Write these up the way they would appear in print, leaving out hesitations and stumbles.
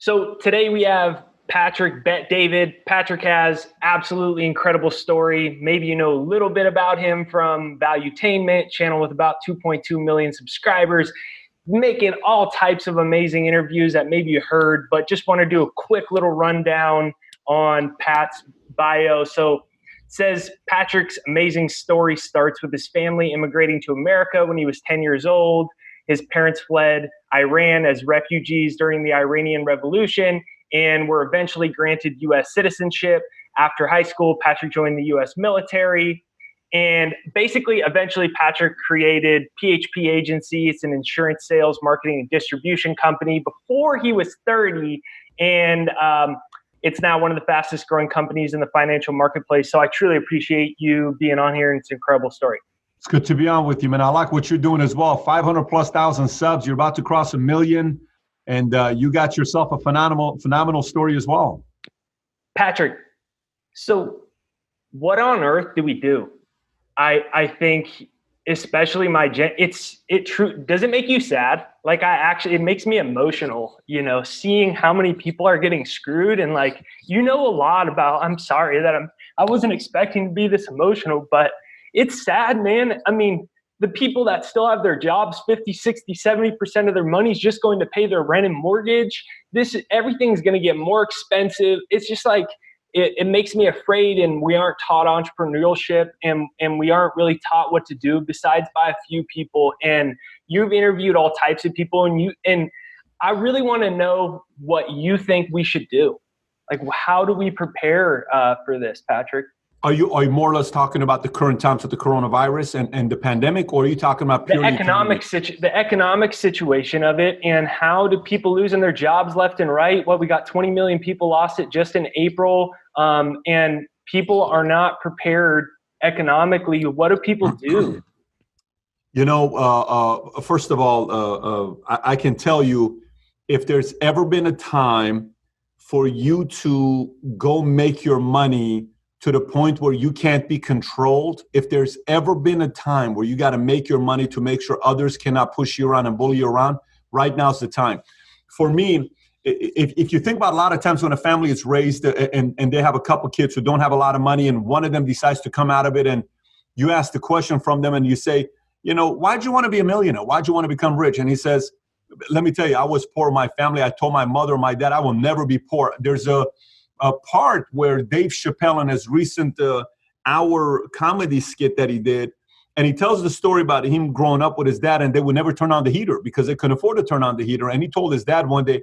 So today we have Patrick Bet David. Patrick has absolutely incredible story. Maybe you know a little bit about him from Valuetainment, channel with about 2.2 million subscribers, making all types of amazing interviews that maybe you heard, but just want to do a quick little rundown on Pat's bio. So it says Patrick's amazing story starts with his family immigrating to America when he was 10 years old. His parents fled Iran as refugees during the Iranian Revolution and were eventually granted U.S. citizenship. After high school, Patrick joined the U.S. military. And basically, eventually, Patrick created PHP Agency. It's an insurance sales, marketing, and distribution company before he was 30. And it's now one of the fastest growing companies in the financial marketplace. So I truly appreciate you being on here, and it's an incredible story. It's good to be on with you, man. I like what you're doing as well. 500,000+ subs. You're about to cross 1 million, and you got yourself a phenomenal story as well. Patrick, so what on earth do we do? I think, especially does it make you sad? Like it makes me emotional, seeing how many people are getting screwed, and a lot about. I'm sorry that I wasn't expecting to be this emotional, but it's sad, man. I mean, the people that still have their jobs, 50, 60, 70% of their money is just going to pay their rent and mortgage. Everything's going to get more expensive. It's just it makes me afraid, and we aren't taught entrepreneurship, and we aren't really taught what to do besides by a few people. And you've interviewed all types of people, and I really want to know what you think we should do. How do we prepare for this, Patrick? Are you more or less talking about the current times with the coronavirus and the pandemic, or are you talking about purely the economic situation of it, and how do people losing their jobs left and right? We got 20 million people lost it just in April, and people are not prepared economically. What do people do? First of all, I can tell you, if there's ever been a time for you to go make your money to the point where you can't be controlled, if there's ever been a time where you got to make your money to make sure others cannot push you around and bully you around, right now's the time. For me, if you think about a lot of times when a family is raised and they have a couple kids who don't have a lot of money, and one of them decides to come out of it, and you ask the question from them and you say, why'd you want to be a millionaire? Why'd you want to become rich? And he says, let me tell you, I was poor in my family. I told my mother, my dad, I will never be poor. There's a part where Dave Chappelle, in his recent hour comedy skit that he did, and he tells the story about him growing up with his dad, and they would never turn on the heater because they couldn't afford to turn on the heater. And he told his dad one day,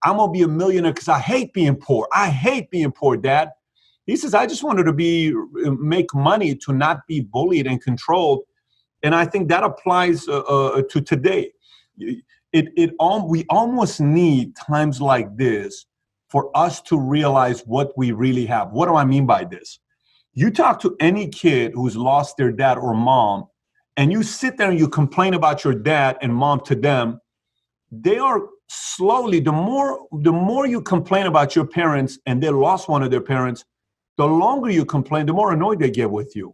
I'm going to be a millionaire because I hate being poor. I hate being poor, Dad. He says, I just wanted to make money to not be bullied and controlled. And I think that applies to today. We almost need times like this for us to realize what we really have. What do I mean by this? You talk to any kid who's lost their dad or mom, and you sit there and you complain about your dad and mom to them, they are slowly, the more you complain about your parents and they lost one of their parents, the longer you complain, the more annoyed they get with you.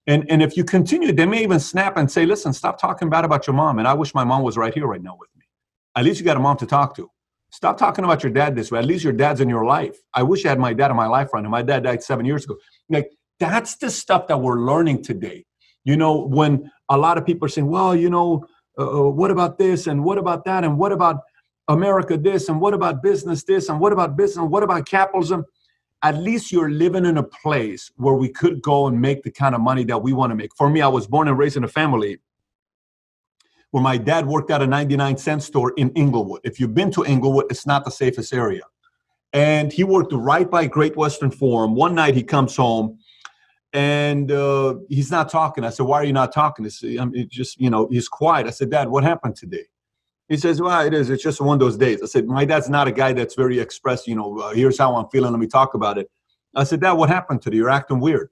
And if you continue, they may even snap and say, listen, stop talking bad about your mom. And I wish my mom was right here right now with me. At least you got a mom to talk to. Stop talking about your dad this way. At least your dad's in your life. I wish I had my dad in my life right now. My dad died 7 years ago. That's the stuff that we're learning today. When a lot of people are saying, well, what about this? And what about that? And what about America this? And what about business this? And what about business? And what about capitalism? At least you're living in a place where we could go and make the kind of money that we want to make. For me, I was born and raised in a family where my dad worked at a 99-cent store in Inglewood. If you've been to Inglewood, it's not the safest area. And he worked right by Great Western Forum. One night he comes home and he's not talking. I said, why are you not talking? He's quiet. I said, Dad, what happened today? He says, well, it's just one of those days. I said, my dad's not a guy that's very expressed, here's how I'm feeling, let me talk about it. I said, Dad, what happened today? You're acting weird.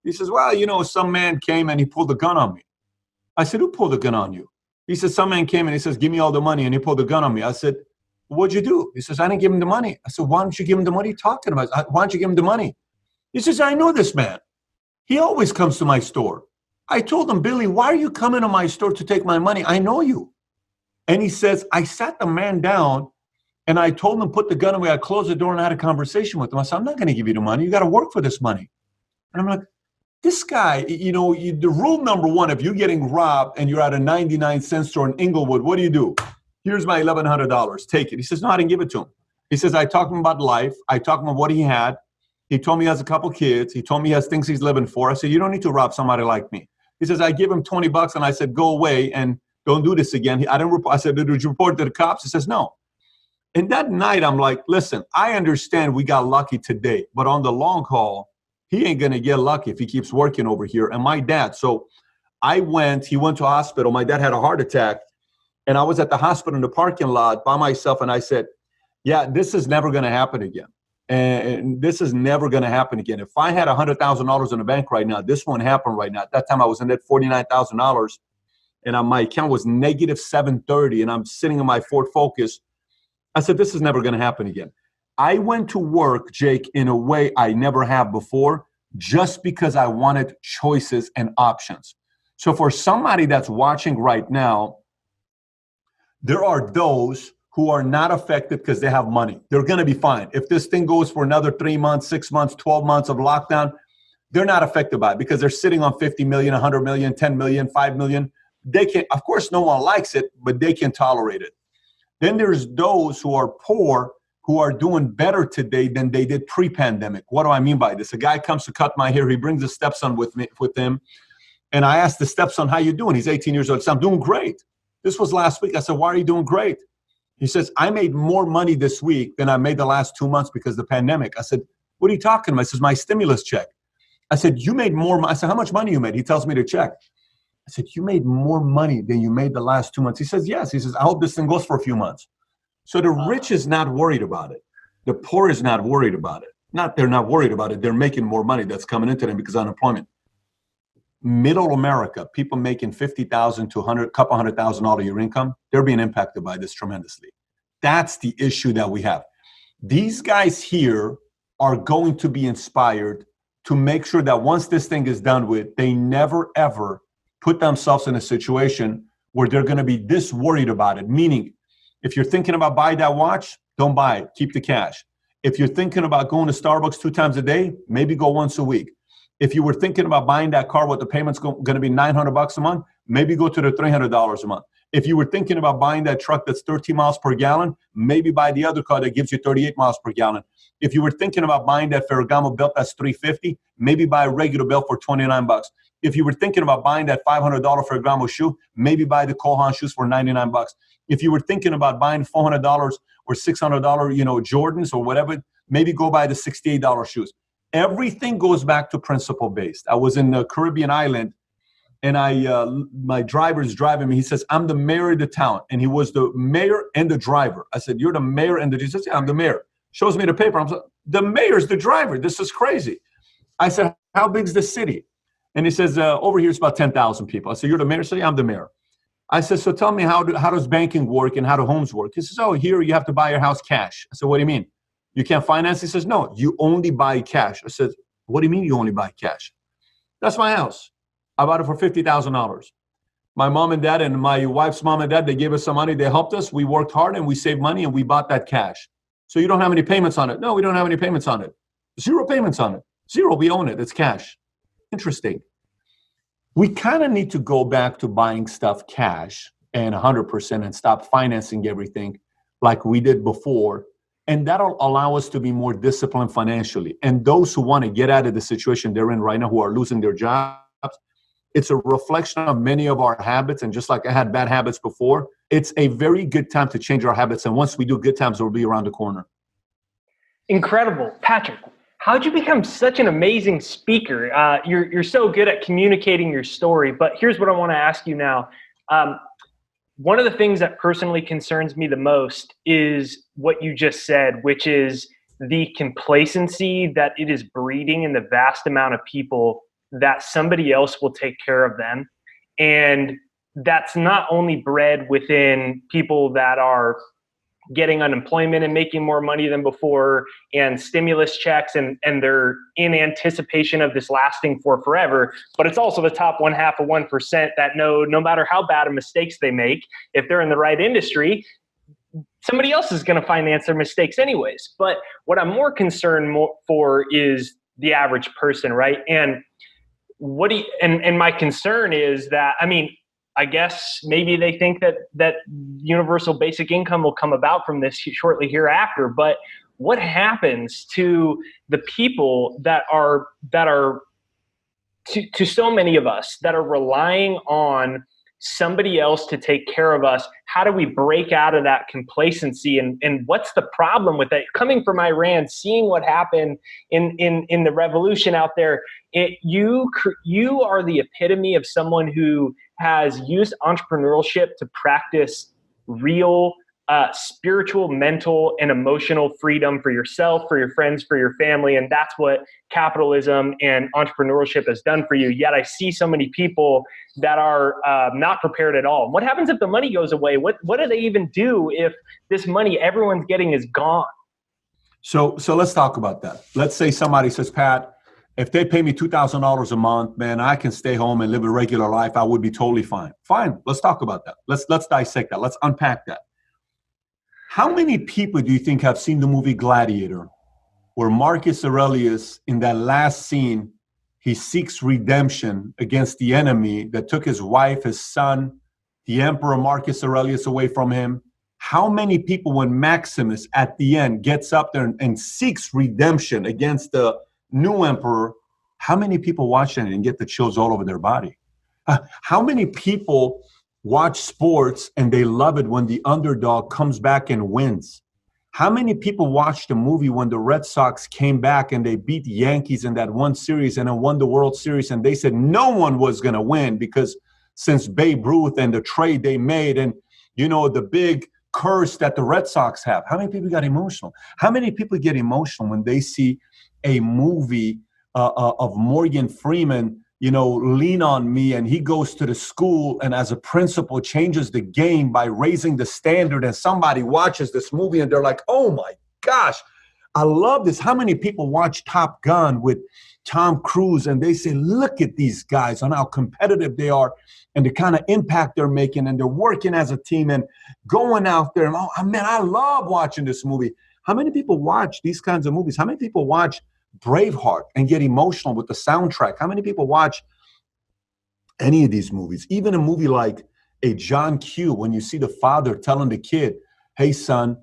He says, well, some man came and he pulled a gun on me. I said, who pulled a gun on you? He says, some man came and he says, give me all the money, and he pulled a gun on me. I said, what'd you do? He says, I didn't give him the money. I said, why don't you give him the money? What are you talking about? Why don't you give him the money? He says, I know this man. He always comes to my store. I told him, Billy, why are you coming to my store to take my money? I know you. And he says, I sat the man down And I told him, put the gun away. I closed the door and I had a conversation with him. I said, I'm not going to give you the money. You got to work for this money. And I'm like, this guy, the rule number one, if you're getting robbed and you're at a 99-cent store in Inglewood, what do? Here's my $1,100. Take it. He says, no, I didn't give it to him. He says, I talked to him about life. I talked to him about what he had. He told me he has a couple kids. He told me he has things he's living for. I said, you don't need to rob somebody like me. He says, I give him $20 and I said, go away and don't do this again. I said, did you report to the cops? He says, no. And that night, I'm like, listen, I understand we got lucky today, but on the long haul, he ain't going to get lucky if he keeps working over here. And my dad, so he went to hospital. My dad had a heart attack. And I was at the hospital in the parking lot by myself. And I said, yeah, this is never going to happen again. And this is never going to happen again. If I had $100,000 in the bank right now, this won't happen right now. At that time, I was in that $49,000. And my account was negative 730. And I'm sitting in my Ford Focus. I said, this is never going to happen again. I went to work, Jake, in a way I never have before, just because I wanted choices and options. So for somebody that's watching right now, there are those who are not affected because they have money. They're going to be fine. If this thing goes for another 3 months, 6 months, 12 months of lockdown, they're not affected by it because they're sitting on 50 million, 100 million, 10 million, 5 million. They can, of course, no one likes it, but they can tolerate it. Then there's those who are poor who are doing better today than they did pre-pandemic. What do I mean by this? A guy comes to cut my hair. He brings his stepson with him. And I asked the stepson, how you doing? He's 18 years old. I said, I'm doing great. This was last week. I said, why are you doing great? He says, I made more money this week than I made the last 2 months because of the pandemic. I said, what are you talking about? He says, my stimulus check. I said, you made more money. I said, how much money you made? He tells me to check. I said, you made more money than you made the last 2 months. He says, yes. He says, I hope this thing goes for a few months. So the rich is not worried about it. The poor is not worried about it. They're not worried about it. They're making more money that's coming into them because of unemployment. Middle America, people making $50,000 to $100,000 a year income, they're being impacted by this tremendously. That's the issue that we have. These guys here are going to be inspired to make sure that once this thing is done with, they never, ever put themselves in a situation where they're going to be this worried about it. Meaning, if you're thinking about buying that watch, don't buy it. Keep the cash. If you're thinking about going to Starbucks 2 times a day, maybe go once a week. If you were thinking about buying that car with the payments going to be $900 a month, maybe go to the $300 a month. If you were thinking about buying that truck that's 13 miles per gallon, maybe buy the other car that gives you 38 miles per gallon. If you were thinking about buying that Ferragamo belt that's $350, maybe buy a regular belt for $29. If you were thinking about buying that $500 Ferragamo shoe, maybe buy the Kohan shoes for $99. If you were thinking about buying $400 or $600, Jordans or whatever, maybe go buy the $68 shoes. Everything goes back to principle based. I was in the Caribbean island and my driver's driving me. He says, I'm the mayor of the town. And he was the mayor and the driver. I said, you're the mayor and the, he says, yeah, I'm the mayor. Shows me the paper. I'm like, the mayor's the driver. This is crazy. I said, how big's the city? And he says, over here it's about 10,000 people. I said, you're the mayor? I said, yeah, I'm the mayor. I said, so tell me, how does banking work and how do homes work? He says, oh, here you have to buy your house cash. I said, what do you mean? You can't finance? He says, no, you only buy cash. I said, what do you mean you only buy cash? That's my house. I bought it for $50,000. My mom and dad and my wife's mom and dad, they gave us some money. They helped us. We worked hard and we saved money and we bought that cash. So you don't have any payments on it? No, we don't have any payments on it. 0 payments on it. 0, we own it. It's cash. Interesting. We kind of need to go back to buying stuff cash and 100% and stop financing everything like we did before. And that'll allow us to be more disciplined financially. And those who want to get out of the situation they're in right now, who are losing their jobs, it's a reflection of many of our habits. And just like I had bad habits before, it's a very good time to change our habits. And once we do, good times will be around the corner. Incredible. Patrick, how'd you become such an amazing speaker? You're so good at communicating your story, but here's what I want to ask you now. One of the things that personally concerns me the most is what you just said, which is the complacency that it is breeding in the vast amount of people that somebody else will take care of them. And that's not only bred within people that are getting unemployment and making more money than before and stimulus checks and they're in anticipation of this lasting for forever, but it's also the top 0.5 of 1% that no matter how bad of mistakes they make, if they're in the right industry, somebody else is going to finance their mistakes anyways. But what I'm more concerned for is the average person, right? And and my concern is that, I mean, I guess maybe they think that universal basic income will come about from this shortly hereafter. But what happens to the people that are to so many of us that are relying on somebody else to take care of us? How do we break out of that complacency? And what's the problem with that? Coming from Iran, seeing what happened in the revolution out there, you are the epitome of someone who has used entrepreneurship to practice real spiritual, mental, and emotional freedom for yourself, for your friends, for your family. And that's what capitalism and entrepreneurship has done for you. Yet I see so many people that are not prepared at all. What happens if the money goes away? What do they even do if this money everyone's getting is gone? So let's talk about that. Let's say somebody says, Pat, if they pay me $2,000 a month, man, I can stay home and live a regular life. I would be totally fine. Fine. Let's talk about that. Let's dissect that. Let's unpack that. How many people do you think have seen the movie Gladiator, where Marcus Aurelius, in that last scene, he seeks redemption against the enemy that took his wife, his son, the Emperor Marcus Aurelius away from him? How many people, when Maximus at the end gets up there and seeks redemption against the new emperor, how many people watch that and get the chills all over their body? How many people watch sports and they love it when the underdog comes back and wins? How many people watched the movie when the Red Sox came back and they beat the Yankees in that one series and then won the World Series, and they said no one was going to win because since Babe Ruth and the trade they made and, you know, the big curse that the Red Sox have? How many people got emotional? How many people get emotional when they see a movie of Morgan Freeman, you know, Lean on Me, and he goes to the school and as a principal changes the game by raising the standard, and somebody watches this movie and they're like, oh my gosh, I love this. How many people watch Top Gun with Tom Cruise and they say, look at these guys and how competitive they are and the kind of impact they're making, and they're working as a team and going out there. And oh man, I love watching this movie. How many people watch these kinds of movies? How many people watch Braveheart and get emotional with the soundtrack? How many people watch any of these movies? Even a movie like a John Q, when you see the father telling the kid, hey son,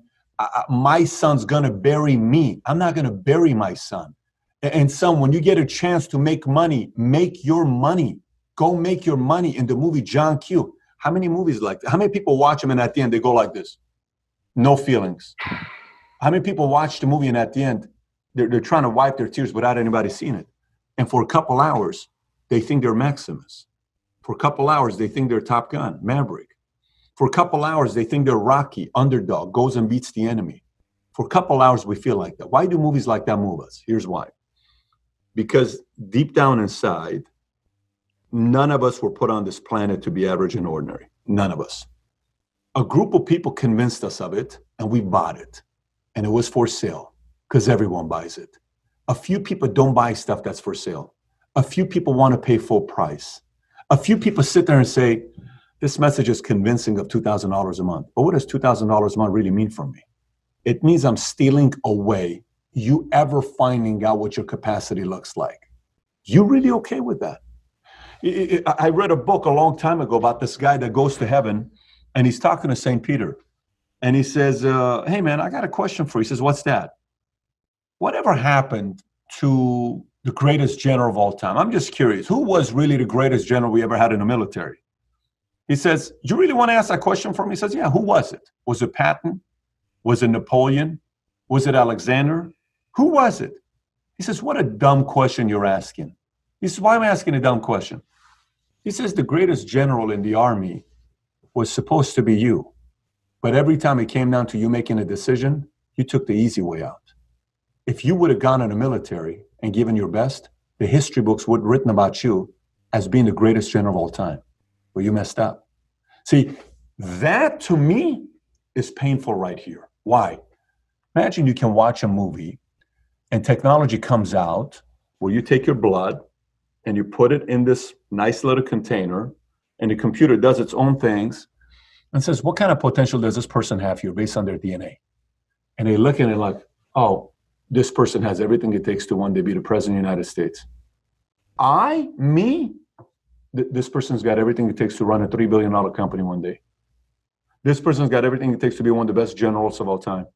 my son's gonna bury me. I'm not gonna bury my son. And son, when you get a chance to make money, make your money. Go make your money. In the movie John Q. How many movies like that? How many people watch them and at the end they go like this? No feelings. How many people watch the movie and at the end they're trying to wipe their tears without anybody seeing it? And for a couple hours, they think they're Maximus. For a couple hours, they think they're Top Gun, Maverick. For a couple hours, they think they're Rocky, underdog, goes and beats the enemy. For a couple hours, we feel like that. Why do movies like that move us? Here's why. Because deep down inside, none of us were put on this planet to be average and ordinary. None of us. A group of people convinced us of it, and we bought it. And it was for sale, because everyone buys it. A few people don't buy stuff that's for sale. A few people want to pay full price. A few people sit there and say, this message is convincing of $2,000 a month. But what does $2,000 a month really mean for me? It means I'm stealing away you ever finding out what your capacity looks like. You really okay with that? I read a book a long time ago about this guy that goes to heaven, and he's talking to St. Peter. And he says, hey man, I got a question for you. He says, what's that? Whatever happened to the greatest general of all time? I'm just curious. Who was really the greatest general we ever had in the military? He says, you really want to ask that question for me? He says, yeah, who was it? Was it Patton? Was it Napoleon? Was it Alexander? Who was it? He says, what a dumb question you're asking. He says, why am I asking a dumb question? He says, the greatest general in the army was supposed to be you. But every time it came down to you making a decision, you took the easy way out. If you would have gone in the military and given your best, the history books would have written about you as being the greatest general of all time. But you messed up. See, that to me is painful right here. Why? Imagine you can watch a movie and technology comes out where you take your blood and you put it in this nice little container and the computer does its own things and says, what kind of potential does this person have here based on their DNA? And they look at it like, oh, this person has everything it takes to one day be the president of the United States. This person's got everything it takes to run a $3 billion company one day. This person's got everything it takes to be one of the best journalists of all time.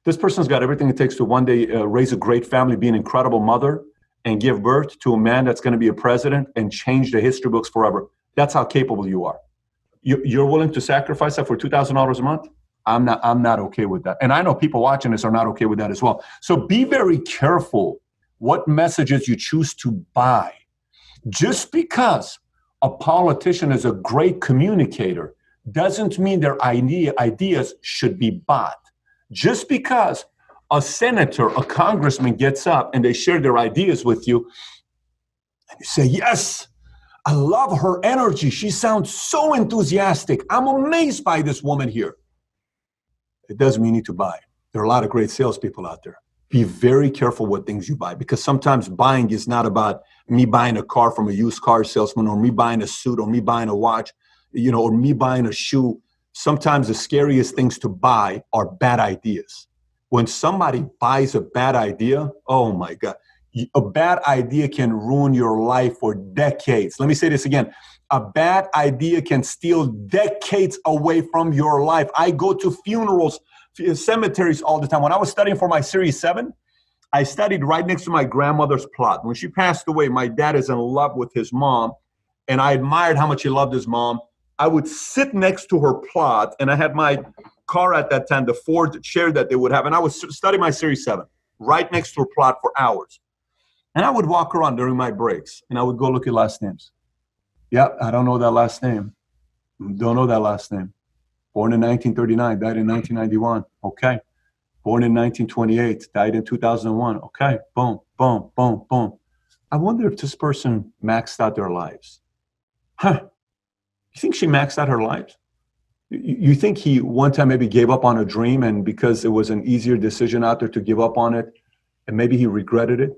This person's got everything it takes to one day raise a great family, be an incredible mother, and give birth to a man that's going to be a president and change the history books forever. That's how capable you are. You're willing to sacrifice that for $2,000 a month? I'm not okay with that. And I know people watching this are not okay with that as well. So be very careful what messages you choose to buy. Just because a politician is a great communicator doesn't mean their ideas should be bought. Just because a senator, a congressman gets up and they share their ideas with you, and you say, yes, I love her energy. She sounds so enthusiastic. I'm amazed by this woman here. It doesn't mean you need to buy. There are a lot of great salespeople out there. Be very careful what things you buy, because sometimes buying is not about me buying a car from a used car salesman, or me buying a suit, or me buying a watch, or me buying a shoe. Sometimes the scariest things to buy are bad ideas. When somebody buys a bad idea, oh my God, a bad idea can ruin your life for decades. Let me say this again. A bad idea can steal decades away from your life. I go to funerals, cemeteries all the time. When I was studying for my Series 7, I studied right next to my grandmother's plot. When she passed away, my dad is in love with his mom, and I admired how much he loved his mom. I would sit next to her plot, and I had my car at that time, the Ford chair that they would have, and I would study my Series 7 right next to her plot for hours. And I would walk around during my breaks, and I would go look at last names. Yeah, I don't know that last name. Don't know that last name. Born in 1939, died in 1991. Okay. Born in 1928, died in 2001. Okay. Boom, boom, boom, boom. I wonder if this person maxed out their lives. Huh. You think she maxed out her lives? You think he one time maybe gave up on a dream, and because it was an easier decision out there to give up on it, and maybe he regretted it?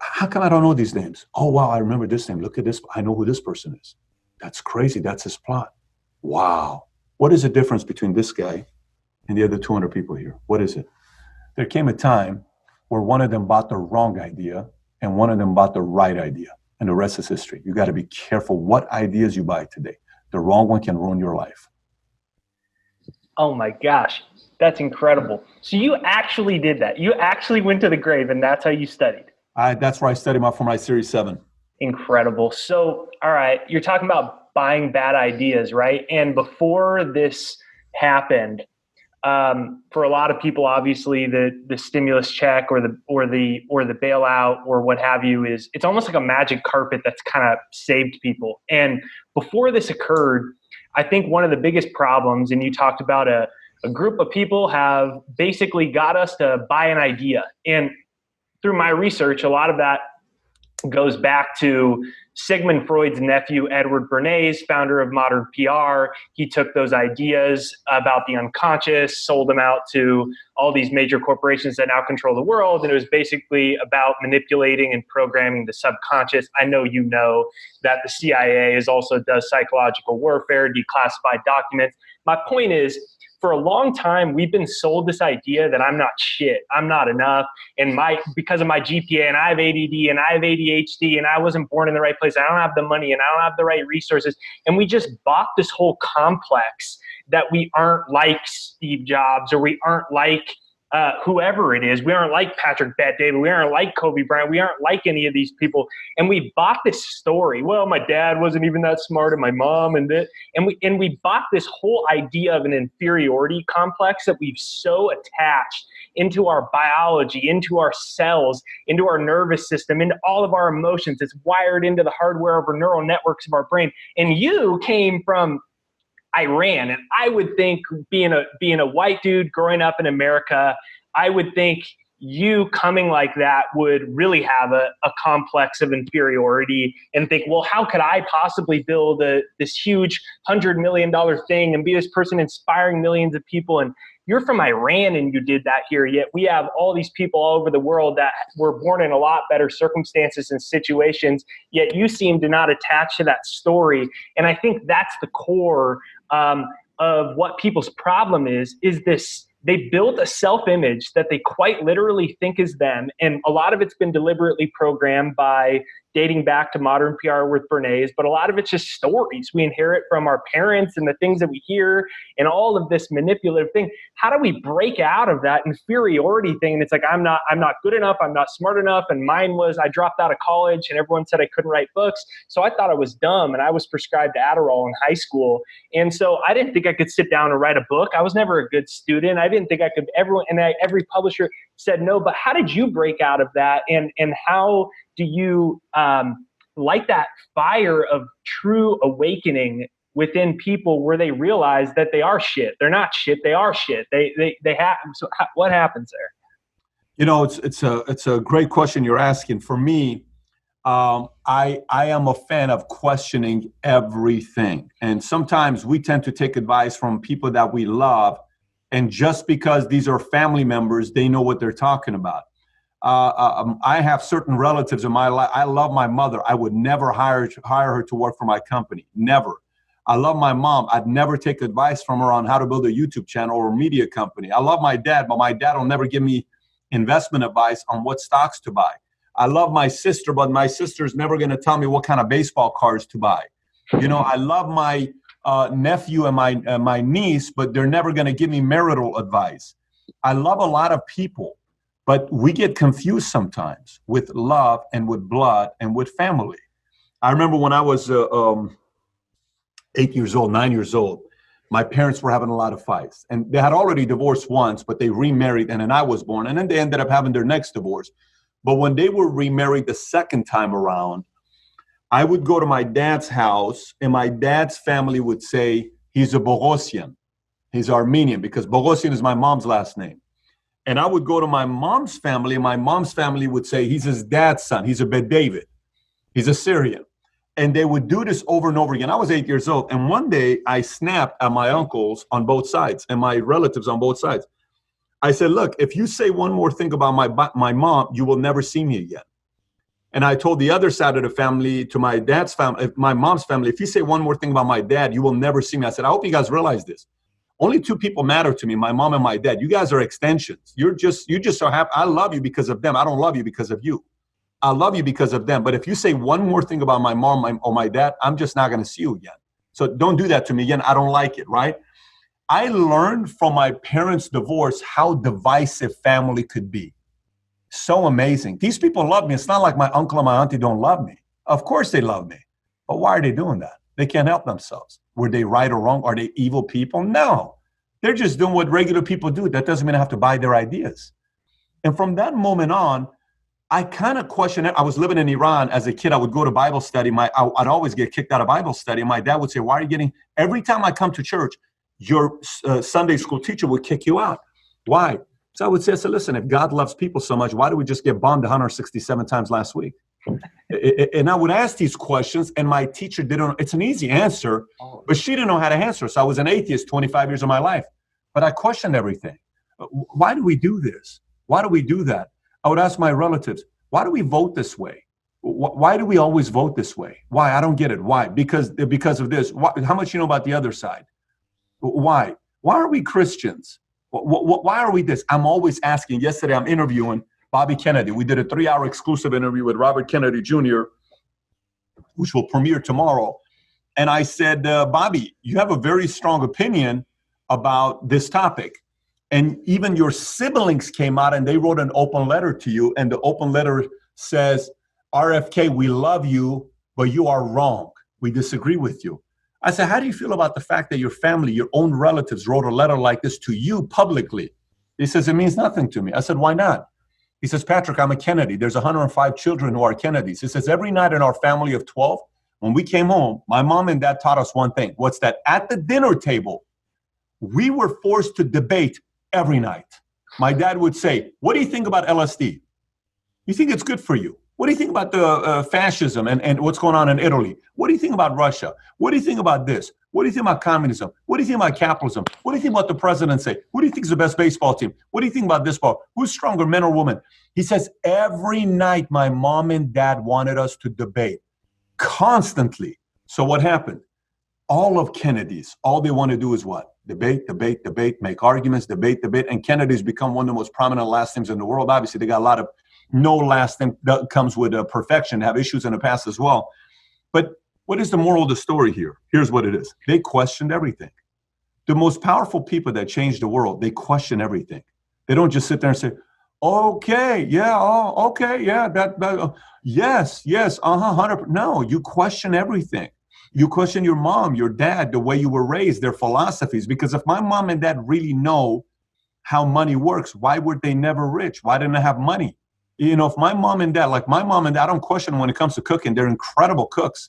How come I don't know these names? Oh, wow, I remember this name. Look at this. I know who this person is. That's crazy. That's his plot. Wow. What is the difference between this guy and the other 200 people here? What is it? There came a time where one of them bought the wrong idea and one of them bought the right idea. And the rest is history. You got to be careful what ideas you buy today. The wrong one can ruin your life. Oh my gosh, that's incredible. So you actually did that. You actually went to the grave, and that's how you studied. That's where I studied for my Series 7. Incredible. So, all right, you're talking about buying bad ideas, right? And before this happened, for a lot of people, obviously, the stimulus check or the bailout or what have you it's almost like a magic carpet that's kind of saved people. And before this occurred, I think one of the biggest problems, and you talked about a group of people have basically got us to buy an idea. And through my research, a lot of that goes back to Sigmund Freud's nephew, Edward Bernays, founder of modern PR. He took those ideas about the unconscious, sold them out to all these major corporations that now control the world. And it was basically about manipulating and programming the subconscious. I know you know that the CIA also does psychological warfare, declassified documents. My point is, for a long time, we've been sold this idea that I'm not shit, I'm not enough, and because of my GPA, and I have ADD, and I have ADHD, and I wasn't born in the right place, I don't have the money, and I don't have the right resources, and we just bought this whole complex that we aren't like Steve Jobs, or we aren't like whoever it is. We aren't like Patrick Bet-David. We aren't like Kobe Bryant. We aren't like any of these people. And we bought this story. Well, my dad wasn't even that smart, and my mom, and we bought this whole idea of an inferiority complex that we've so attached into our biology, into our cells, into our nervous system, into all of our emotions. It's wired into the hardware of our neural networks of our brain. And you came from Iran, and I would think, being a white dude growing up in America, I would think you coming like that would really have a complex of inferiority and think, well, how could I possibly build this huge $100 million thing and be this person inspiring millions of people? And you're from Iran and you did that here, yet we have all these people all over the world that were born in a lot better circumstances and situations, yet you seem to not attach to that story. And I think that's the core of what people's problem is this. They built a self-image that they quite literally think is them. And a lot of it's been deliberately programmed by dating back to modern PR with Bernays, but a lot of it's just stories we inherit from our parents and the things that we hear and all of this manipulative thing. How do we break out of that inferiority thing? And it's like, I'm not good enough. I'm not smart enough. And mine was, I dropped out of college and everyone said I couldn't write books. So I thought I was dumb and I was prescribed Adderall in high school. And so I didn't think I could sit down and write a book. I was never a good student. I didn't think I could. Every publisher said no, but how did you break out of that? And how do you light that fire of true awakening within people where they realize that they are shit? They're not shit. They are shit. They have. So what happens there? You know, it's a great question you're asking. For me, I am a fan of questioning everything. And sometimes we tend to take advice from people that we love. And just because these are family members, they know what they're talking about. I have certain relatives in my life. I love my mother. I would never hire her to work for my company. Never. I love my mom. I'd never take advice from her on how to build a YouTube channel or a media company. I love my dad, but my dad will never give me investment advice on what stocks to buy. I love my sister, but my sister's never going to tell me what kind of baseball cards to buy. You know, I love my nephew and my niece, but they're never going to give me marital advice. I love a lot of people, but we get confused sometimes with love and with blood and with family. I remember when I was 8 years old, 9 years old, my parents were having a lot of fights. And they had already divorced once, but they remarried, and then I was born. And then they ended up having their next divorce. But when they were remarried the second time around, I would go to my dad's house, and my dad's family would say, he's a Bogosian. He's Armenian, because Bogosian is my mom's last name. And I would go to my mom's family, and my mom's family would say, he's his dad's son. He's a Bet David. He's a Syrian. And they would do this over and over again. I was 8 years old. And one day I snapped at my uncles on both sides and my relatives on both sides. I said, look, if you say one more thing about my mom, you will never see me again. And I told the other side of the family, to my dad's family, my mom's family, if you say one more thing about my dad, you will never see me. I said, I hope you guys realize this. Only two people matter to me, my mom and my dad. You guys are extensions. You just so happy. I love you because of them. I don't love you because of you. I love you because of them. But if you say one more thing about my mom or my dad, I'm just not going to see you again. So don't do that to me again. I don't like it, right? I learned from my parents' divorce how divisive family could be. So amazing. These people love me. It's not like my uncle and my auntie don't love me. Of course they love me. But why are they doing that? They can't help themselves. Were they right or wrong? Are they evil people? No. They're just doing what regular people do. That doesn't mean I have to buy their ideas. And from that moment on, I kind of questioned it. I was living in Iran as a kid. I would go to Bible study. I'd always get kicked out of Bible study. And my dad would say, why are you getting, every time I come to church, your Sunday school teacher would kick you out. Why? So I said, listen, if God loves people so much, why did we just get bombed 167 times last week? And I would ask these questions, and my teacher didn't. It's an easy answer, but she didn't know how to answer. So I was an atheist 25 years of my life. But I questioned everything. Why do we do this? Why do we do that? I would ask my relatives, why do we vote this way? Why do we always vote this way? Why? I don't get it. Why? Because of this. How much you know about the other side? Why? Why are we Christians? Why are we this? I'm always asking. Yesterday, I'm interviewing Bobby Kennedy. We did a 3-hour exclusive interview with Robert Kennedy Jr., which will premiere tomorrow. And I said, Bobby, you have a very strong opinion about this topic. And even your siblings came out and they wrote an open letter to you. And the open letter says, RFK, we love you, but you are wrong. We disagree with you. I said, how do you feel about the fact that your family, your own relatives wrote a letter like this to you publicly? He says, it means nothing to me. I said, why not? He says, Patrick, I'm a Kennedy. There's 105 children who are Kennedys. He says, every night in our family of 12, when we came home, my mom and dad taught us one thing. What's that? At the dinner table, we were forced to debate every night. My dad would say, what do you think about LSD? You think it's good for you? What do you think about the fascism and what's going on in Italy? What do you think about Russia? What do you think about this? What do you think about communism? What do you think about capitalism? What do you think about the presidency? Who do you think is the best baseball team? What do you think about this ball? Who's stronger, men or women? He says, every night my mom and dad wanted us to debate constantly. So what happened? All of Kennedy's, all they want to do is what? Debate, debate, debate, make arguments, debate, debate. And Kennedy's become one of the most prominent last names in the world. Obviously, they got a lot of no last name that comes with perfection, have issues in the past as well. But what is the moral of the story here? Here's what it is. They questioned everything. The most powerful people that change the world, they question everything. They don't just sit there and say, okay, yeah, oh, okay, yeah, yes, 100%. No, you question everything. You question your mom, your dad, the way you were raised, their philosophies. Because if my mom and dad really know how money works, why were they never rich? Why didn't they have money? You know, if my mom and dad, like my mom and dad, I don't question them when it comes to cooking. They're incredible cooks.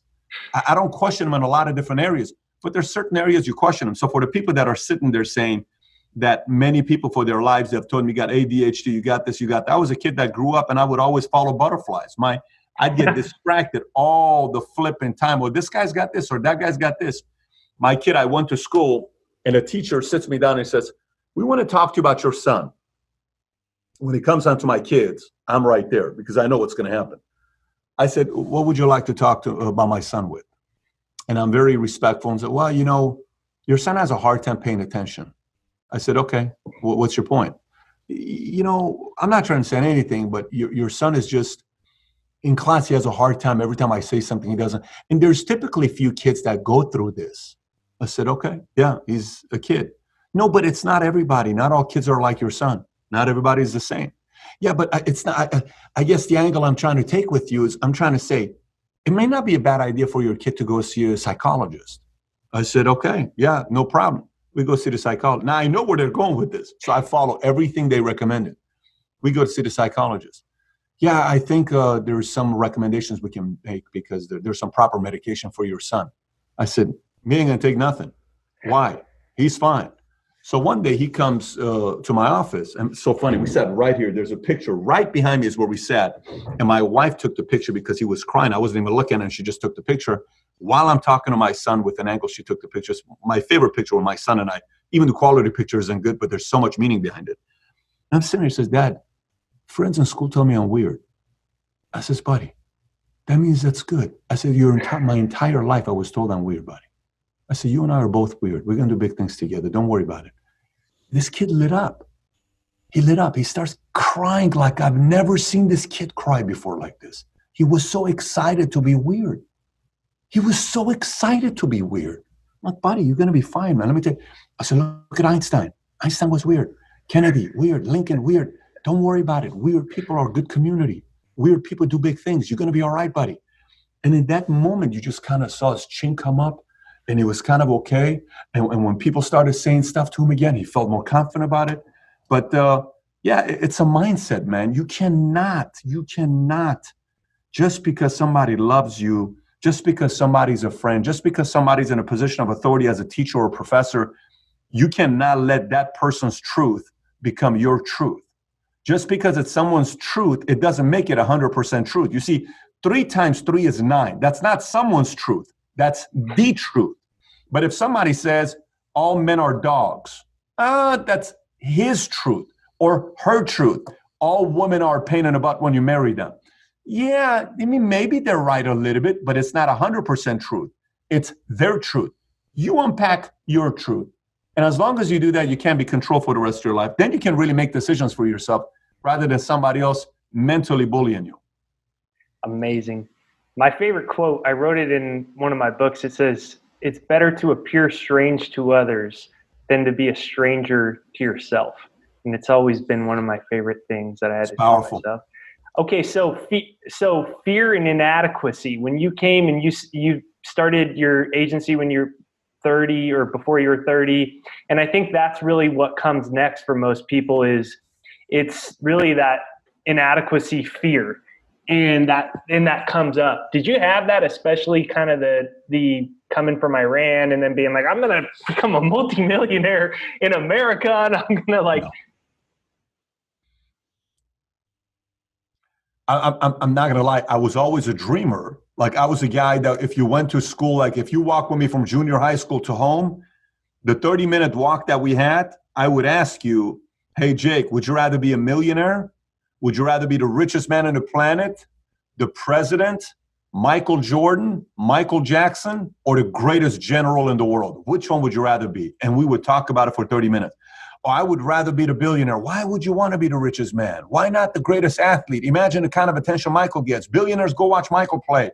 I don't question them in a lot of different areas, but there's certain areas you question them. So for the people that are sitting there saying that many people for their lives have told me, you got ADHD, you got this, you got that. I was a kid that grew up and I would always follow butterflies. I'd get distracted all the flipping time. Well, this guy's got this or that guy's got this. My kid, I went to school and a teacher sits me down and says, we want to talk to you about your son. When it comes down to my kids, I'm right there because I know what's going to happen. I said, what would you like to talk about my son with? And I'm very respectful and said, well, you know, your son has a hard time paying attention. I said, okay, what's your point? You know, I'm not trying to say anything, but your son is just, in class, he has a hard time. Every time I say something, he doesn't. And there's typically few kids that go through this. I said, okay, yeah, he's a kid. No, but it's not everybody. Not all kids are like your son. Not everybody is the same. Yeah, but it's not. I guess the angle I'm trying to take with you is I'm trying to say, it may not be a bad idea for your kid to go see a psychologist. I said, okay, yeah, no problem. We go see the psychologist. Now I know where they're going with this. So I follow everything they recommended. We go to see the psychologist. Yeah, I think there's some recommendations we can make because there's some proper medication for your son. I said, me ain't gonna take nothing. Why? He's fine. So one day he comes to my office, and it's so funny. We sat right here. There's a picture right behind me is where we sat, and my wife took the picture because he was crying. I wasn't even looking, and she just took the picture. While I'm talking to my son with an angle, she took the pictures. My favorite picture with my son and I. Even the quality picture isn't good, but there's so much meaning behind it. And I'm sitting here, says, Dad, friends in school tell me I'm weird. I says, buddy, that means that's good. I said, my entire life I was told I'm weird, buddy. I said, you and I are both weird. We're going to do big things together. Don't worry about it. This kid lit up. He lit up. He starts crying like I've never seen this kid cry before like this. He was so excited to be weird. He was so excited to be weird. I'm like, buddy, you're going to be fine, man. Let me tell you. I said, look at Einstein. Einstein was weird. Kennedy, weird. Lincoln, weird. Don't worry about it. Weird people are a good community. Weird people do big things. You're going to be all right, buddy. And in that moment, you just kind of saw his chin come up and he was kind of okay. And when people started saying stuff to him again, he felt more confident about it. But yeah, it's a mindset, man. You cannot, just because somebody loves you, just because somebody's a friend, just because somebody's in a position of authority as a teacher or a professor, you cannot let that person's truth become your truth. Just because it's someone's truth, it doesn't make it 100% truth. You see, 3 times 3 is 9. That's not someone's truth. That's the truth. But if somebody says all men are dogs, that's his truth or her truth. All women are a pain in the butt when you marry them. Yeah, I mean, maybe they're right a little bit, but it's not 100% truth. It's their truth. You unpack your truth. And as long as you do that, you can't be controlled for the rest of your life. Then you can really make decisions for yourself rather than somebody else mentally bullying you. Amazing. My favorite quote, I wrote it in one of my books. It says, it's better to appear strange to others than to be a stranger to yourself. And it's always been one of my favorite things that I had to tell myself. Okay, so fear and inadequacy. When you came and you started your agency when you're 30 or before you were 30, and I think that's really what comes next for most people is it's really that inadequacy fear, and that comes up. Did you have that, especially kind of the coming from Iran and then being like, I'm gonna become a multi-millionaire in America and I'm gonna like. No. I'm not gonna lie. I was always a dreamer. Like I was a guy that if you went to school, like if you walk with me from junior high school to home, the 30-minute walk that we had, I would ask you, hey, Jake, would you rather be a millionaire? Would you rather be the richest man on the planet, the president, Michael Jordan, Michael Jackson, or the greatest general in the world? Which one would you rather be? And we would talk about it for 30 minutes. Oh, I would rather be the billionaire. Why would you want to be the richest man? Why not the greatest athlete? Imagine the kind of attention Michael gets. Billionaires go watch Michael play.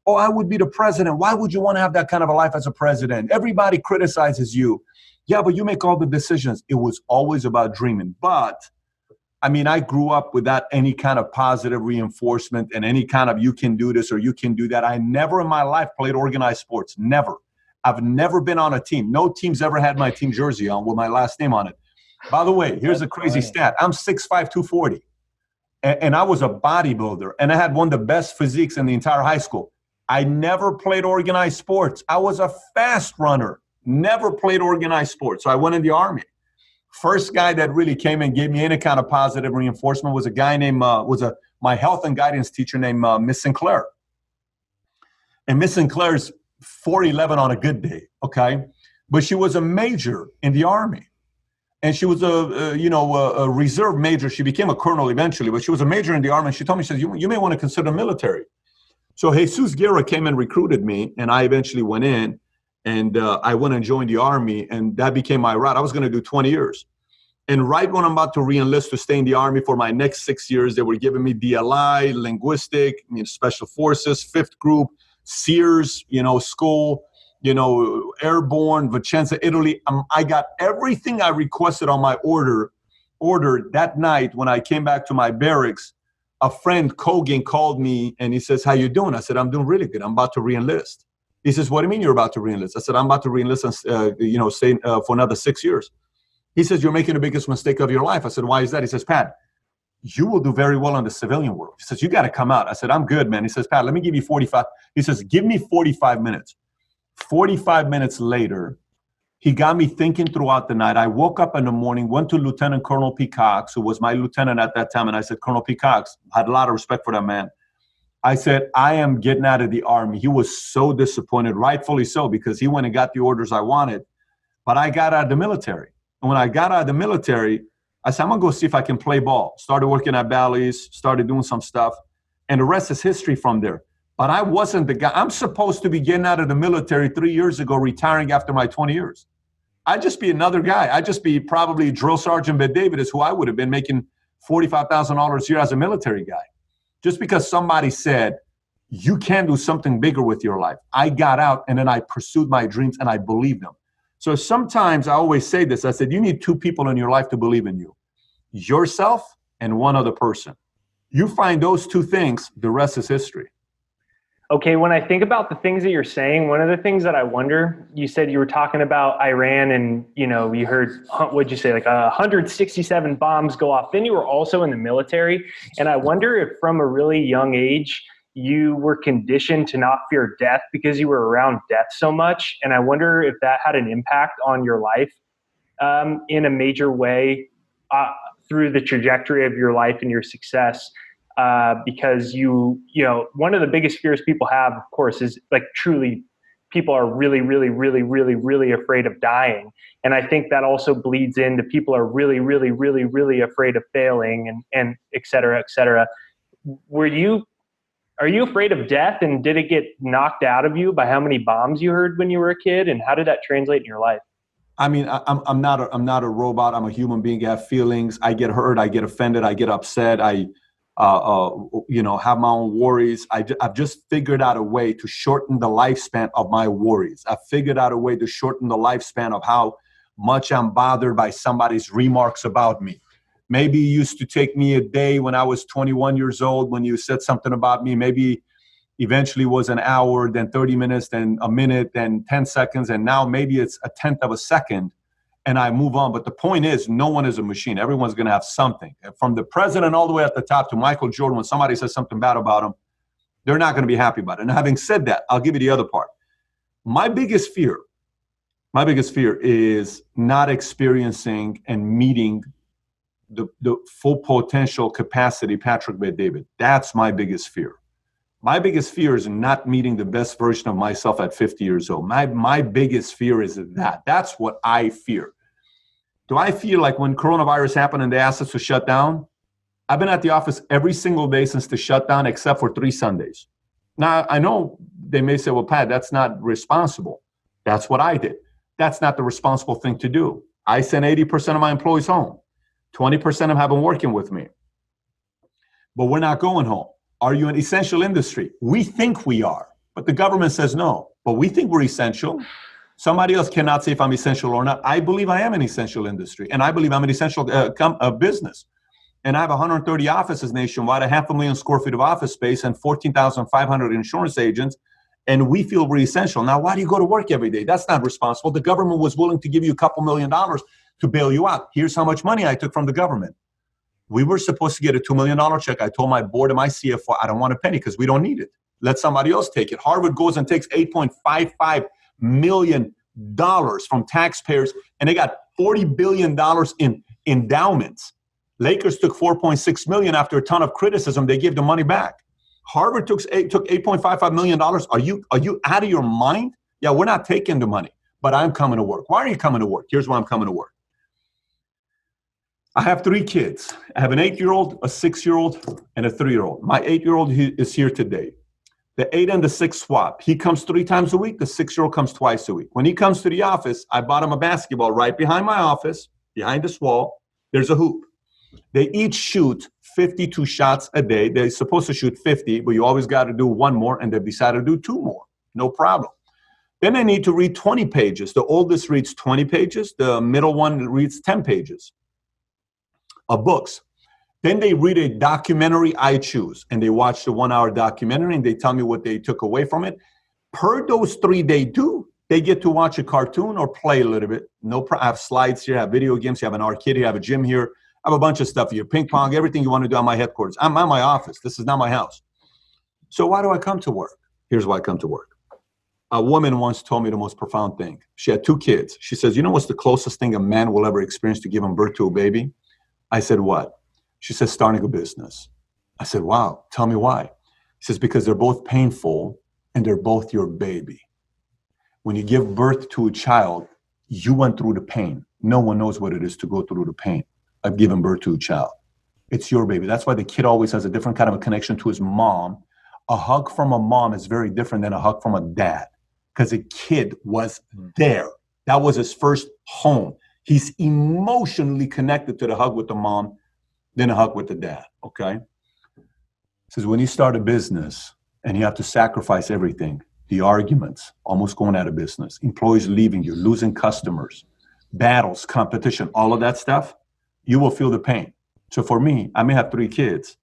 Oh, I would be the president. Why would you want to have that kind of a life as a president? Everybody criticizes you. Yeah, but you make all the decisions. It was always about dreaming. But I mean, I grew up without any kind of positive reinforcement and any kind of you can do this or you can do that. I never in my life played organized sports. Never. I've never been on a team. No team's ever had my team jersey on with my last name on it. By the way, here's a crazy stat. I'm 6'5", 240. And I was a bodybuilder. And I had one of the best physiques in the entire high school. I never played organized sports. I was a fast runner. Never played organized sports. So I went in the Army. First guy that really came and gave me any kind of positive reinforcement was a guy named, my health and guidance teacher named Miss Sinclair. And Miss Sinclair's 4'11" on a good day, okay? But she was a major in the Army. And she was a reserve major. She became a colonel eventually, but she was a major in the Army. And she told me, she says, you may want to consider military. So Jesus Guerra came and recruited me, and I eventually went in. And I went and joined the Army, and that became my route. I was going to do 20 years. And right when I'm about to re-enlist to stay in the Army for my next 6 years, they were giving me DLI, linguistic, special forces, 5th group, Sears, school, Airborne, Vicenza, Italy. I got everything I requested on my order that night. When I came back to my barracks, a friend, Kogan, called me, and he says, how you doing? I said, I'm doing really good. I'm about to re-enlist. He says, what do you mean you're about to re-enlist? I said, I'm about to re-enlist and, stay for another 6 years. He says, you're making the biggest mistake of your life. I said, why is that? He says, Pat, you will do very well in the civilian world. He says, you got to come out. I said, I'm good, man. He says, Pat, let me give you 45. He says, give me 45 minutes. 45 minutes later, he got me thinking throughout the night. I woke up in the morning, went to Lieutenant Colonel P. Cox, who was my lieutenant at that time. And I said, Colonel P. Cox, I had a lot of respect for that man. I said, I am getting out of the Army. He was so disappointed, rightfully so, because he went and got the orders I wanted. But I got out of the military. And when I got out of the military, I said, I'm going to go see if I can play ball. Started working at Bally's, started doing some stuff. And the rest is history from there. But I wasn't the guy. I'm supposed to be getting out of the military 3 years ago, retiring after my 20 years. I'd just be another guy. I'd just be probably Drill Sergeant Bet David is who I would have been, making $45,000 a year as a military guy. Just because somebody said, you can do something bigger with your life. I got out and then I pursued my dreams and I believed them. So sometimes I always say this, I said, you need 2 people in your life to believe in you. Yourself and one other person. You find those 2 things, the rest is history. Okay, when I think about the things that you're saying, one of the things that I wonder, you said you were talking about Iran and, you heard, what'd you say, like 167 bombs go off. Then you were also in the military. And I wonder if from a really young age, you were conditioned to not fear death because you were around death so much. And I wonder if that had an impact on your life in a major way through the trajectory of your life and your success. Because one of the biggest fears people have, of course, is like truly people are really, really, really, really, really afraid of dying. And I think that also bleeds into people are really, really, really, really afraid of failing and et cetera, et cetera. Are you afraid of death, and did it get knocked out of you by how many bombs you heard when you were a kid, and how did that translate in your life? I mean, I'm not a robot. I'm a human being. I have feelings. I get hurt. I get offended. I get upset. I have my own worries. I've just figured out a way to shorten the lifespan of my worries. I've figured out a way to shorten the lifespan of how much I'm bothered by somebody's remarks about me. Maybe it used to take me a day when I was 21 years old when you said something about me. Maybe eventually was an hour, then 30 minutes, then a minute, then 10 seconds. And now maybe it's a tenth of a second. And I move on. But the point is, no one is a machine. Everyone's going to have something. From the president all the way at the top to Michael Jordan, when somebody says something bad about him, they're not going to be happy about it. And having said that, I'll give you the other part. My biggest fear is not experiencing and meeting the full potential capacity Patrick Bet David. That's my biggest fear. My biggest fear is not meeting the best version of myself at 50 years old. My biggest fear is that. That's what I fear. Do I feel like when coronavirus happened and they asked us to shut down? I've been at the office every single day since the shutdown except for 3 Sundays. Now, I know they may say, well, Pat, that's not responsible. That's what I did. That's not the responsible thing to do. I sent 80% of my employees home. 20% of them have been working with me. But we're not going home. Are you an essential industry? We think we are, but the government says no. But we think we're essential. Somebody else cannot say if I'm essential or not. I believe I am an essential industry, and I believe I'm an essential business. And I have 130 offices nationwide, 500,000 square feet of office space, and 14,500 insurance agents. And we feel we're essential. Now, why do you go to work every day? That's not responsible. The government was willing to give you a couple $1 million to bail you out. Here's how much money I took from the government. We were supposed to get a $2 million check. I told my board and my CFO, I don't want a penny because we don't need it. Let somebody else take it. Harvard goes and takes $8.55 million from taxpayers, and they got $40 billion in endowments. Lakers took $4.6 million after a ton of criticism. They gave the money back. Harvard took $8.55 million. Are you out of your mind? Yeah, we're not taking the money, but I'm coming to work. Why are you coming to work? Here's why I'm coming to work. I have 3 kids. I have an 8-year-old, a 6-year-old, and a 3-year-old. My 8-year-old is here today. The 8 and the 6 swap. He comes 3 times a week. The 6-year-old comes twice a week. When he comes to the office, I bought him a basketball right behind my office, behind this wall. There's a hoop. They each shoot 52 shots a day. They're supposed to shoot 50, but you always got to do 1 more, and they've decided to do 2 more. No problem. Then they need to read 20 pages. The oldest reads 20 pages. The middle one reads 10 pages of books. Then they read a documentary I choose, and they watch the 1-hour documentary, and they tell me what they took away from it. Per those 3 they do, they get to watch a cartoon or play a little bit. I have slides here, I have video games, you have an arcade here, I have a gym here. I have a bunch of stuff here, ping pong, everything you want to do on my headquarters. I'm at my office. This is not my house. So why do I come to work? Here's why I come to work. A woman once told me the most profound thing. She had 2 kids. She says, you know what's the closest thing a man will ever experience to giving birth to a baby? I said, what? She says, starting a business. I said, wow, tell me why. She says, because they're both painful and they're both your baby. When you give birth to a child, you went through the pain. No one knows what it is to go through the pain of giving birth to a child. It's your baby. That's why the kid always has a different kind of a connection to his mom. A hug from a mom is very different than a hug from a dad because a kid was there. That was his first home. He's emotionally connected to the hug with the mom than a hug with the dad, okay? It says when you start a business and you have to sacrifice everything, the arguments, almost going out of business, employees leaving you, losing customers, battles, competition, all of that stuff, you will feel the pain. So for me, I may have 3 kids,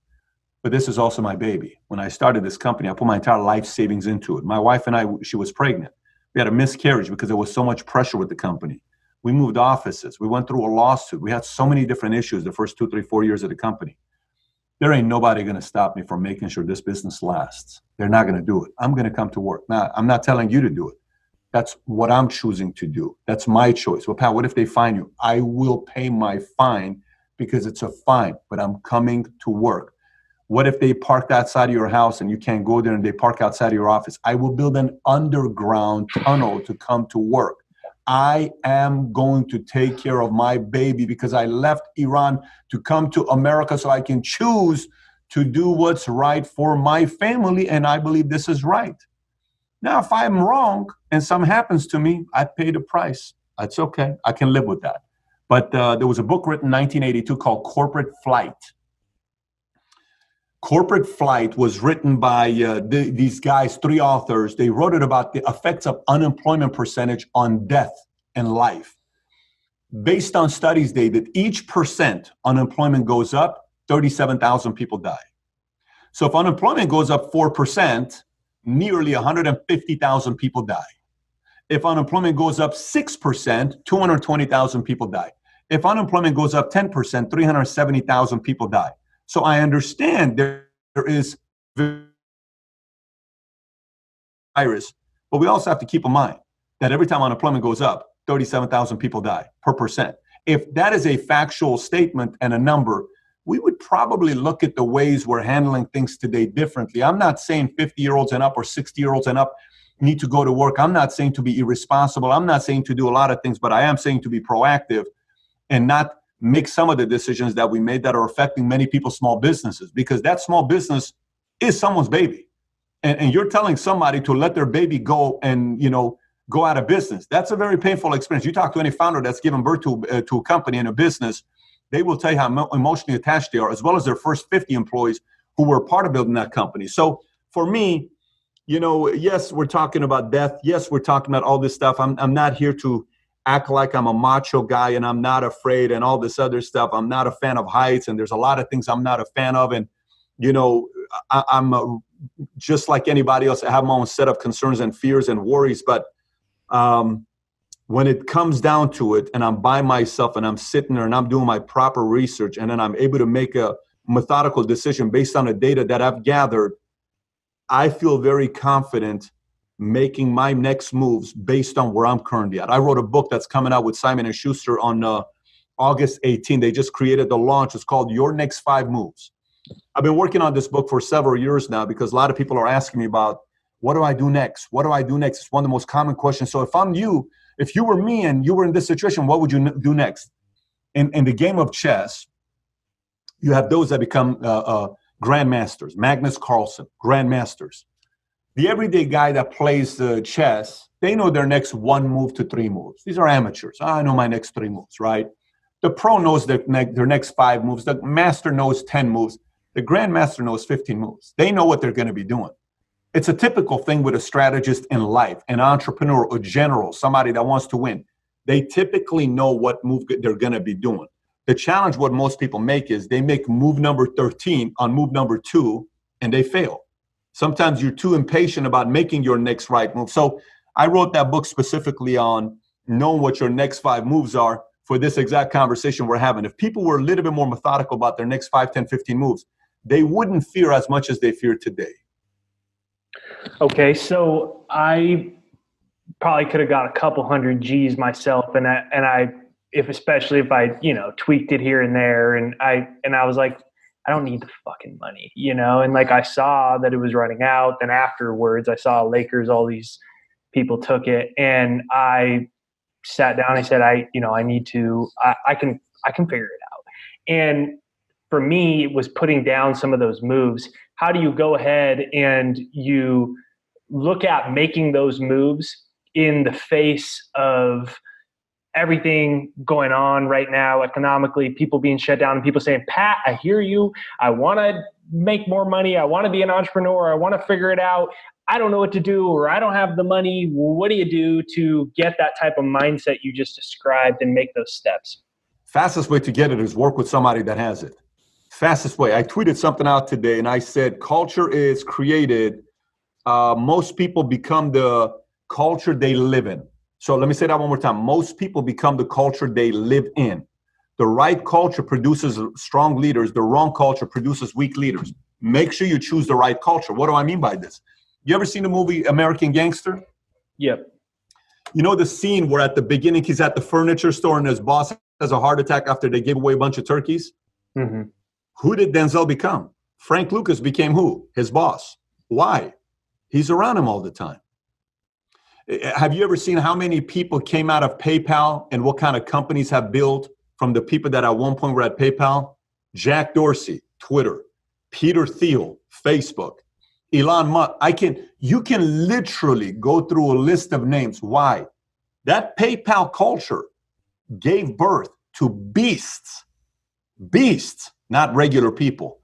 but this is also my baby. When I started this company, I put my entire life savings into it. My wife and I, she was pregnant. We had a miscarriage because there was so much pressure with the company. We moved offices. We went through a lawsuit. We had so many different issues the first 2, 3, 4 years of the company. There ain't nobody going to stop me from making sure this business lasts. They're not going to do it. I'm going to come to work. Now, I'm not telling you to do it. That's what I'm choosing to do. That's my choice. Well, Pat, what if they fine you? I will pay my fine because it's a fine, but I'm coming to work. What if they parked outside of your house and you can't go there and they park outside of your office? I will build an underground tunnel to come to work. I am going to take care of my baby because I left Iran to come to America so I can choose to do what's right for my family, and I believe this is right. Now, if I'm wrong and something happens to me, I pay the price. That's okay. I can live with that. But there was a book written in 1982 called Corporate Flight. Corporate Flight was written by these guys, 3 authors. They wrote it about the effects of unemployment percentage on death and life. Based on studies they did, each percent unemployment goes up, 37,000 people die. So if unemployment goes up 4%, nearly 150,000 people die. If unemployment goes up 6%, 220,000 people die. If unemployment goes up 10%, 370,000 people die. So I understand there is virus, but we also have to keep in mind that every time unemployment goes up, 37,000 people die per percent. If that is a factual statement and a number, we would probably look at the ways we're handling things today differently. I'm not saying 50-year-olds and up or 60-year-olds and up need to go to work. I'm not saying to be irresponsible. I'm not saying to do a lot of things, but I am saying to be proactive and not make some of the decisions that we made that are affecting many people's small businesses, because that small business is someone's baby. And you're telling somebody to let their baby go and, go out of business. That's a very painful experience. You talk to any founder that's given birth to a company and a business, they will tell you how emotionally attached they are, as well as their first 50 employees who were part of building that company. So for me, yes, we're talking about death. Yes, we're talking about all this stuff. I'm not here to act like I'm a macho guy and I'm not afraid and all this other stuff. I'm not a fan of heights, and there's a lot of things I'm not a fan of. And, I'm just like anybody else. I have my own set of concerns and fears and worries. But when it comes down to it, and I'm by myself and I'm sitting there and I'm doing my proper research, and then I'm able to make a methodical decision based on the data that I've gathered, I feel very confident making my next moves based on where I'm currently at. I wrote a book that's coming out with Simon & Schuster on August 18. They just created the launch. It's called Your Next 5 Moves. I've been working on this book for several years now because a lot of people are asking me about, what do I do next? What do I do next? It's one of the most common questions. So if you were me and you were in this situation, what would you do next? In the game of chess, you have those that become grandmasters, Magnus Carlsen, grandmasters. The everyday guy that plays chess, they know their next 1 move to 3 moves. These are amateurs. I know my next 3 moves, right? The pro knows their next 5 moves. The master knows 10 moves. The grandmaster knows 15 moves. They know what they're going to be doing. It's a typical thing with a strategist in life, an entrepreneur, a general, somebody that wants to win. They typically know what move they're going to be doing. The challenge what most people make is they make move number 13 on move number 2, and they fail. Sometimes you're too impatient about making your next right move. So I wrote that book specifically on knowing what your next 5 moves are for this exact conversation we're having. If people were a little bit more methodical about their next 5, 10, 15 moves, they wouldn't fear as much as they fear today. Okay, so I probably could have got a couple hundred G's myself, and I especially if I tweaked it here and there, and I was like, I don't need the fucking money, and like I saw that it was running out. Then afterwards, I saw Lakers, all these people took it, and I sat down. I said, I need to, I can figure it out. And for me, it was putting down some of those moves. How do you go ahead and you look at making those moves in the face of everything going on right now economically, people being shut down, and people saying, Pat, I hear you. I want to make more money. I want to be an entrepreneur. I want to figure it out. I don't know what to do, or I don't have the money. What do you do to get that type of mindset you just described and make those steps? Fastest way to get it is work with somebody that has it. Fastest way. I tweeted something out today and I said, culture is created. Most people become the culture they live in. So let me say that one more time. Most people become the culture they live in. The right culture produces strong leaders. The wrong culture produces weak leaders. Make sure you choose the right culture. What do I mean by this? You ever seen the movie American Gangster? Yep. You know the scene where at the beginning he's at the furniture store and his boss has a heart attack after they gave away a bunch of turkeys? Mm-hmm. Who did Denzel become? Frank Lucas became who? His boss. Why? He's around him all the time. Have you ever seen how many people came out of PayPal and what kind of companies have built from the people that at one point were at PayPal? Jack Dorsey, Twitter. Peter Thiel, Facebook. Elon Musk. You can literally go through a list of names. Why? That PayPal culture gave birth to beasts. Beasts, not regular people.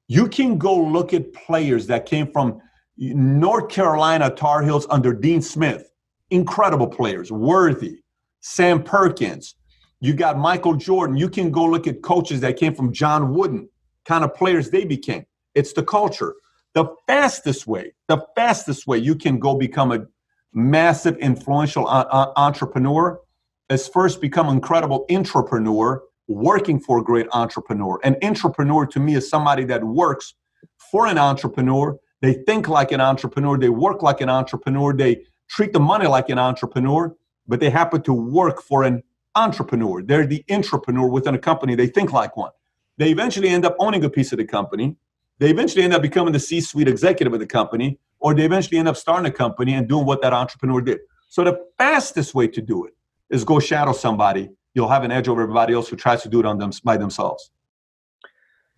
You can go look at players that came from North Carolina Tar Heels under Dean Smith. Incredible players. Worthy, Sam Perkins. You got Michael Jordan. You can go look at coaches that came from John Wooden, kind of players they became. It's the culture. The fastest way you can go become a massive influential entrepreneur is first become an incredible intrapreneur working for a great entrepreneur. An intrapreneur to me is somebody that works for an entrepreneur. They think like an entrepreneur. They work like an entrepreneur. They treat the money like an entrepreneur, but they happen to work for an entrepreneur. They're the intrapreneur within a company. They think like one. They eventually end up owning a piece of the company. They eventually end up becoming the C-suite executive of the company, or they eventually end up starting a company and doing what that entrepreneur did. So the fastest way to do it is go shadow somebody. You'll have an edge over everybody else who tries to do it by themselves.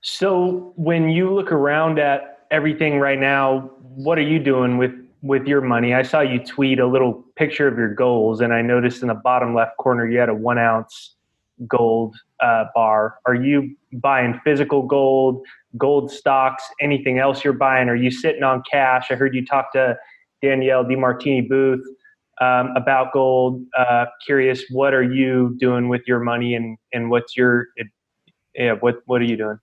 So when you look around at everything right now. What are you doing with your money? I saw you tweet a little picture of your goals, and I noticed in the bottom left corner you had a 1 ounce gold bar. Are you buying physical gold, gold stocks, anything else you're buying? Are you sitting on cash? I heard you talk to Danielle DiMartini Booth about gold. Curious, what are you doing with your money, and what are you doing?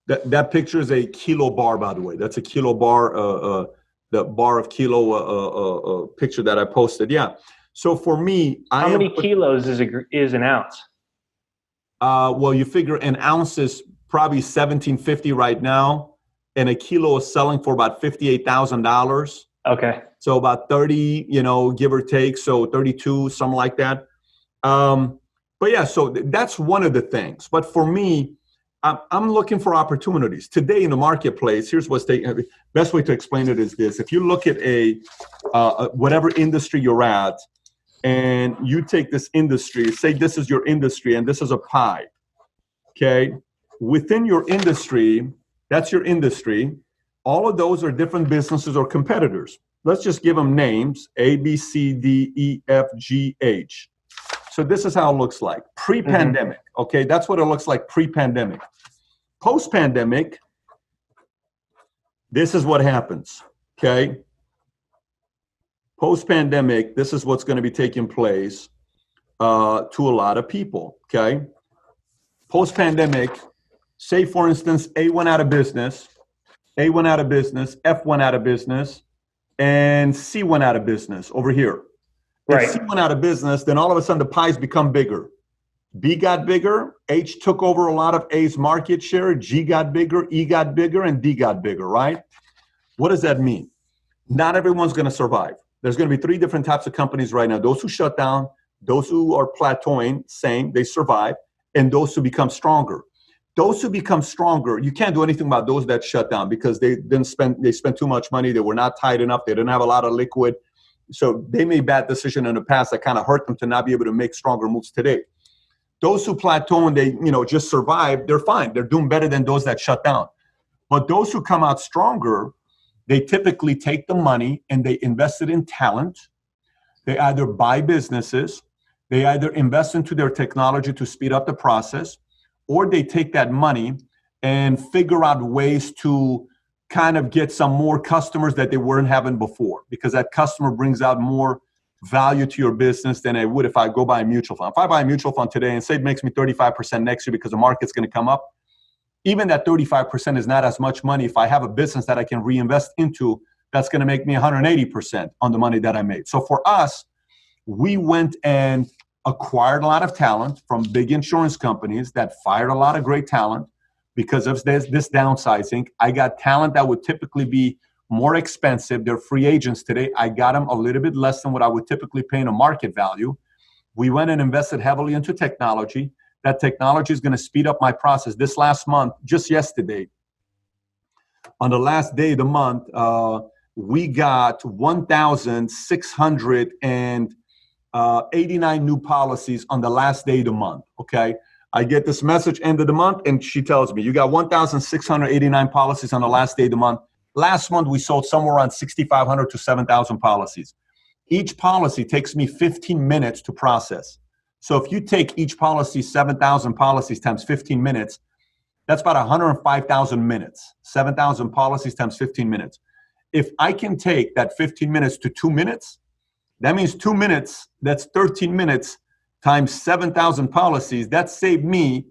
That picture is a kilo bar, by the way. That's a kilo bar, the bar of kilo picture that I posted. Yeah. So for me, how many kilos is an ounce? Well, you figure an ounce is probably $1,750 right now, and a kilo is selling for about $58,000. Okay. So about 30, give or take. So 32, something like that. But yeah, so that's one of the things. But for me, I'm looking for opportunities today in the marketplace. Here's what's the best way to explain it is this: if you look at whatever industry you're at, and you take this industry, say this is your industry, and this is a pie. Okay, within your industry, that's your industry. All of those are different businesses or competitors. Let's just give them names: A, B, C, D, E, F, G, H. So this is how it looks like pre-pandemic. Okay, that's what it looks like pre-pandemic. Post-pandemic, this is what happens. Okay, post-pandemic, this is what's going to be taking place to a lot of people. Okay, post-pandemic, say for instance, A went out of business, F went out of business, and C went out of business over here. If Right. C went out of business, then all of a sudden the pies become bigger. B got bigger, H took over a lot of A's market share, G got bigger, E got bigger, and D got bigger, right? What does that mean? Not everyone's going to survive. There's going to be 3 different types of companies right now: those who shut down, those who are plateauing, same, they survive, and those who become stronger. Those who become stronger, you can't do anything about those that shut down because they spent too much money, they were not tight enough, they didn't have a lot of liquid. So they made bad decisions in the past that kind of hurt them to not be able to make stronger moves today. Those who plateau and they, just survive, they're fine. They're doing better than those that shut down. But those who come out stronger, they typically take the money and they invest it in talent. They either buy businesses, they either invest into their technology to speed up the process, or they take that money and figure out ways to kind of get some more customers that they weren't having before, because that customer brings out more value to your business than it would if I go buy a mutual fund. If I buy a mutual fund today and say it makes me 35% next year because the market's going to come up, even that 35% is not as much money if I have a business that I can reinvest into that's going to make me 180% on the money that I made. So for us, we went and acquired a lot of talent from big insurance companies that fired a lot of great talent. Because of this downsizing, I got talent that would typically be more expensive. They're free agents today. I got them a little bit less than what I would typically pay in a market value. We went and invested heavily into technology. That technology is going to speed up my process. This last month, just yesterday, on the last day of the month, we got 1,689 new policies on the last day of the month, okay? I get this message end of the month, and she tells me, you got 1,689 policies on the last day of the month. Last month, we sold somewhere around 6,500 to 7,000 policies. Each policy takes me 15 minutes to process. So if you take each policy, 7,000 policies times 15 minutes, that's about 105,000 minutes. 7,000 policies times 15 minutes. If I can take that 15 minutes to 2 minutes, that means 2 minutes, that's 13 minutes times 7,000 policies. That saved me,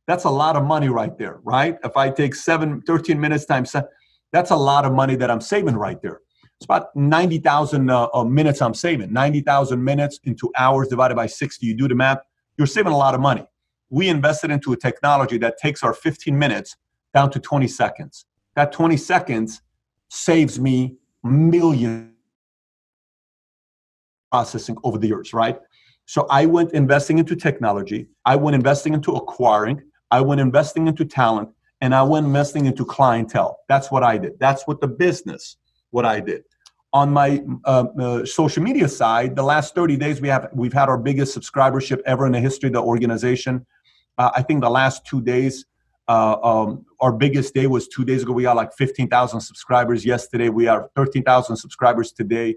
that's a lot of money right there, right? If I take 13 minutes times 7, that's a lot of money that I'm saving right there. It's about 90,000 minutes I'm saving. 90,000 minutes into hours divided by 60. You do the math, you're saving a lot of money. We invested into a technology that takes our 15 minutes down to 20 seconds. That 20 seconds saves me millions processing over the years, right? So I went investing into technology. I went investing into acquiring. I went investing into talent, and I went investing into clientele. That's what I did. That's what I did. On my social media side, the last 30 days, we've had our biggest subscribership ever in the history of the organization. I think the last 2 days, Our biggest day was 2 days ago. We got like 15,000 subscribers yesterday. We are 13,000 subscribers today.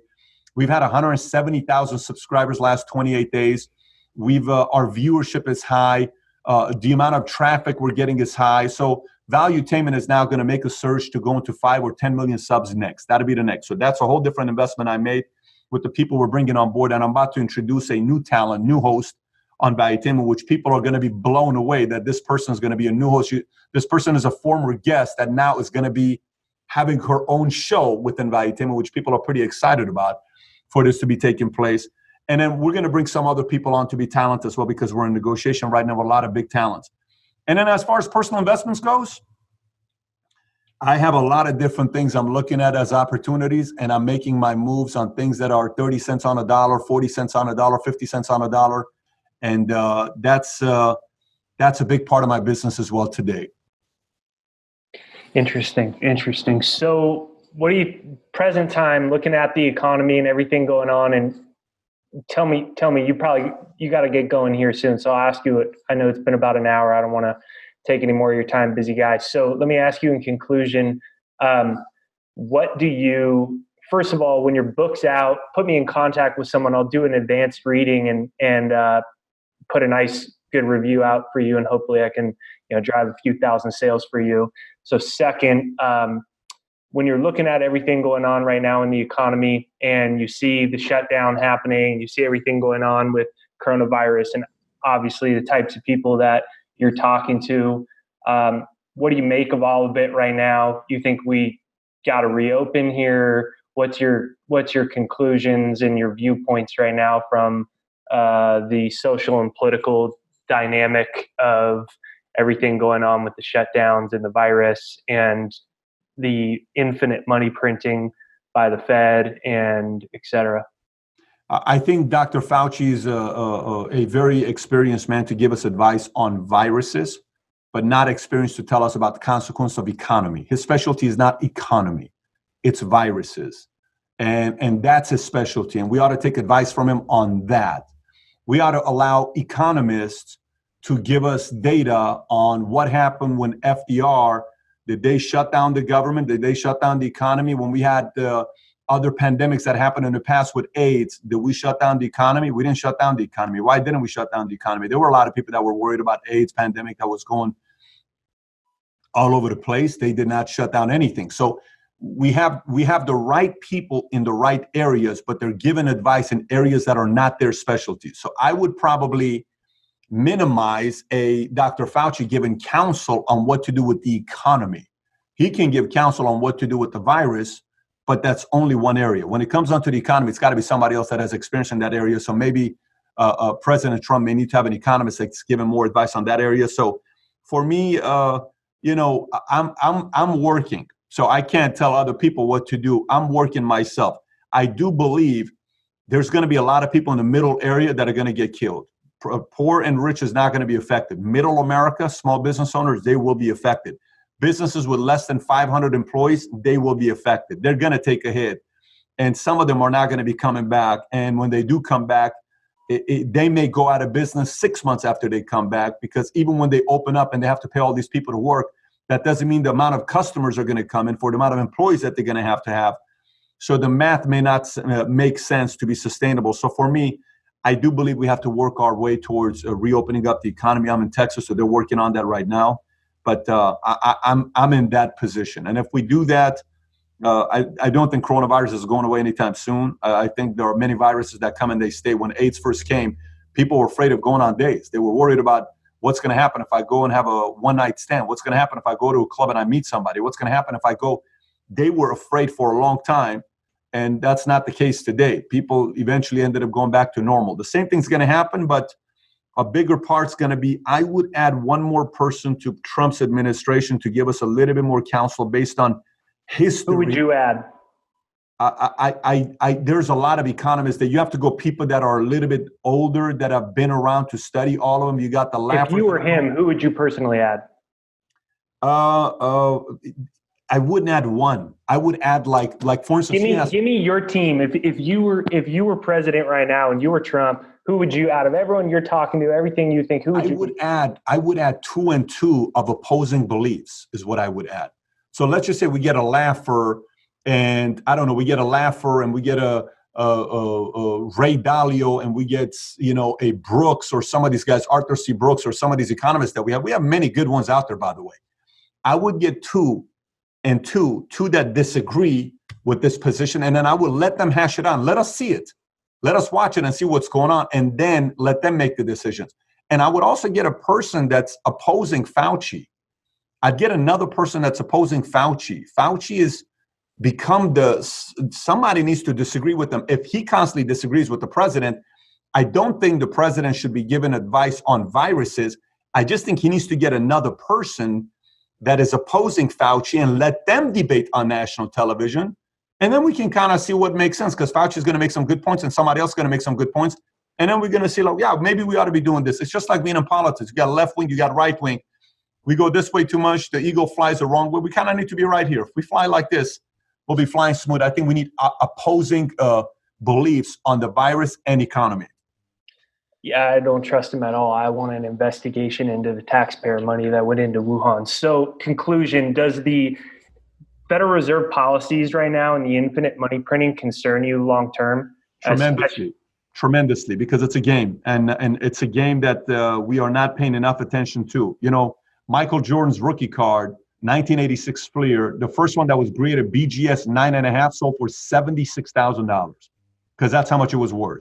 We've had 170,000 subscribers last 28 days. Our viewership is high. The amount of traffic we're getting is high. So Valuetainment is now going to make a surge to go into 5 or 10 million subs next. That'll be the next. So that's a whole different investment I made with the people we're bringing on board. And I'm about to introduce a new talent, new host on Valuetainment, which people are going to be blown away that this person is going to be a new host. This person is a former guest that now is going to be having her own show within Valuetainment, which people are pretty excited about for this to be taking place. And then we're going to bring some other people on to be talent as well, because we're in negotiation right now with a lot of big talents. And then as far as personal investments goes, I have a lot of different things I'm looking at as opportunities, and I'm making my moves on things that are 30 cents on a dollar, 40 cents on a dollar, 50 cents on a dollar. And that's a big part of my business as well today. Interesting. So what are you, present time, looking at the economy and everything going on, and tell me, you got to get going here soon. So I'll ask you, I know it's been about an hour. I don't want to take any more of your time, busy guy. So let me ask you in conclusion, what do you, first of all, when your book's out, put me in contact with someone. I'll do an advanced reading and put a nice, good review out for you. And hopefully I can, drive a few thousand sales for you. So second, when you're looking at everything going on right now in the economy and you see the shutdown happening, you see everything going on with coronavirus and obviously the types of people that you're talking to, what do you make of all of it right now? You think we got to reopen here? What's your conclusions and your viewpoints right now from the social and political dynamic of everything going on with the shutdowns and the virus and the infinite money printing by the Fed and et cetera? I think Dr. Fauci is a very experienced man to give us advice on viruses, but not experienced to tell us about the consequence of economy. His specialty is not economy, it's viruses. And that's his specialty. And we ought to take advice from him on that. We ought to allow economists to give us data on what happened when FDR. Did they shut down the government? Did they shut down the economy? When we had other pandemics that happened in the past with AIDS, did we shut down the economy? We didn't shut down the economy. Why didn't we shut down the economy? There were a lot of people that were worried about AIDS pandemic that was going all over the place. They did not shut down anything. So we have the right people in the right areas, but they're given advice in areas that are not their specialty. So I would probably minimize a Dr. Fauci giving counsel on what to do with the economy. He can give counsel on what to do with the virus, but that's only one area. When it comes onto the economy, it's got to be somebody else that has experience in that area. So maybe President Trump may need to have an economist that's giving more advice on that area. So for me, I'm working. So I can't tell other people what to do. I'm working myself. I do believe there's going to be a lot of people in the middle area that are going to get killed. Poor and rich is not going to be affected. Middle America, small business owners, they will be affected. Businesses with less than 500 employees, they will be affected. They're going to take a hit. And some of them are not going to be coming back. And when they do come back, they may go out of business 6 months after they come back, because even when they open up and they have to pay all these people to work, that doesn't mean the amount of customers are going to come in for the amount of employees that they're going to have. So the math may not make sense to be sustainable. So for me, I do believe we have to work our way towards reopening up the economy. I'm in Texas, so they're working on that right now. But I'm in that position. And if we do that, I don't think coronavirus is going away anytime soon. I think there are many viruses that come and they stay. When AIDS first came, people were afraid of going on dates. They were worried about what's going to happen if I go and have a one-night stand. What's going to happen if I go to a club and I meet somebody? What's going to happen if I go? They were afraid for a long time. And that's not the case today. People eventually ended up going back to normal. The same thing's going to happen, but a bigger part's going to be, I would add one more person to Trump's administration to give us a little bit more counsel based on history. Who would you add? There's a lot of economists that you have to go, people that are a little bit older, that have been around to study all of them. You got the If you were him, who would you personally add? I wouldn't add one. I would add like for instance, give me your team. If you were president right now and you were Trump, Who would you, out of everyone you're talking to, everything you think, who would you? I would add 2 and 2 of opposing beliefs is what I would add. So let's just say we get a laugher, and I don't know, we get a laugher, and we get a Ray Dalio, and we get, you know, a Brooks, or some of these guys, Arthur C. Brooks, or some of these economists that we have. We have many good ones out there, by the way. I would get 2 and 2 that disagree with this position, and then I would let them hash it on. Let us see it. Let us watch it and see what's going on, and then let them make the decisions. And I would also get a person that's opposing Fauci. I'd get another person that's opposing Fauci. Fauci is become somebody needs to disagree with them. If he constantly disagrees with the president, I don't think the president should be given advice on viruses. I just think he needs to get another person that is opposing Fauci and let them debate on national television. And then we can kind of see what makes sense, because Fauci is going to make some good points and somebody else is going to make some good points. And then we're going to see, like, yeah, maybe we ought to be doing this. It's just like being in politics. You got left wing, you got right wing. We go this way too much, the eagle flies the wrong way. We kind of need to be right here. If we fly like this, we'll be flying smooth. I think we need opposing beliefs on the virus and economy. Yeah, I don't trust him at all. I want an investigation into the taxpayer money that went into Wuhan. So, conclusion, does the Federal Reserve policies right now and the infinite money printing concern you long term? Tremendously, because it's a game, and it's a game that we are not paying enough attention to. You know, Michael Jordan's rookie card, 1986 Fleer, the first one that was graded BGS 9.5, sold for $76,000, because that's how much it was worth.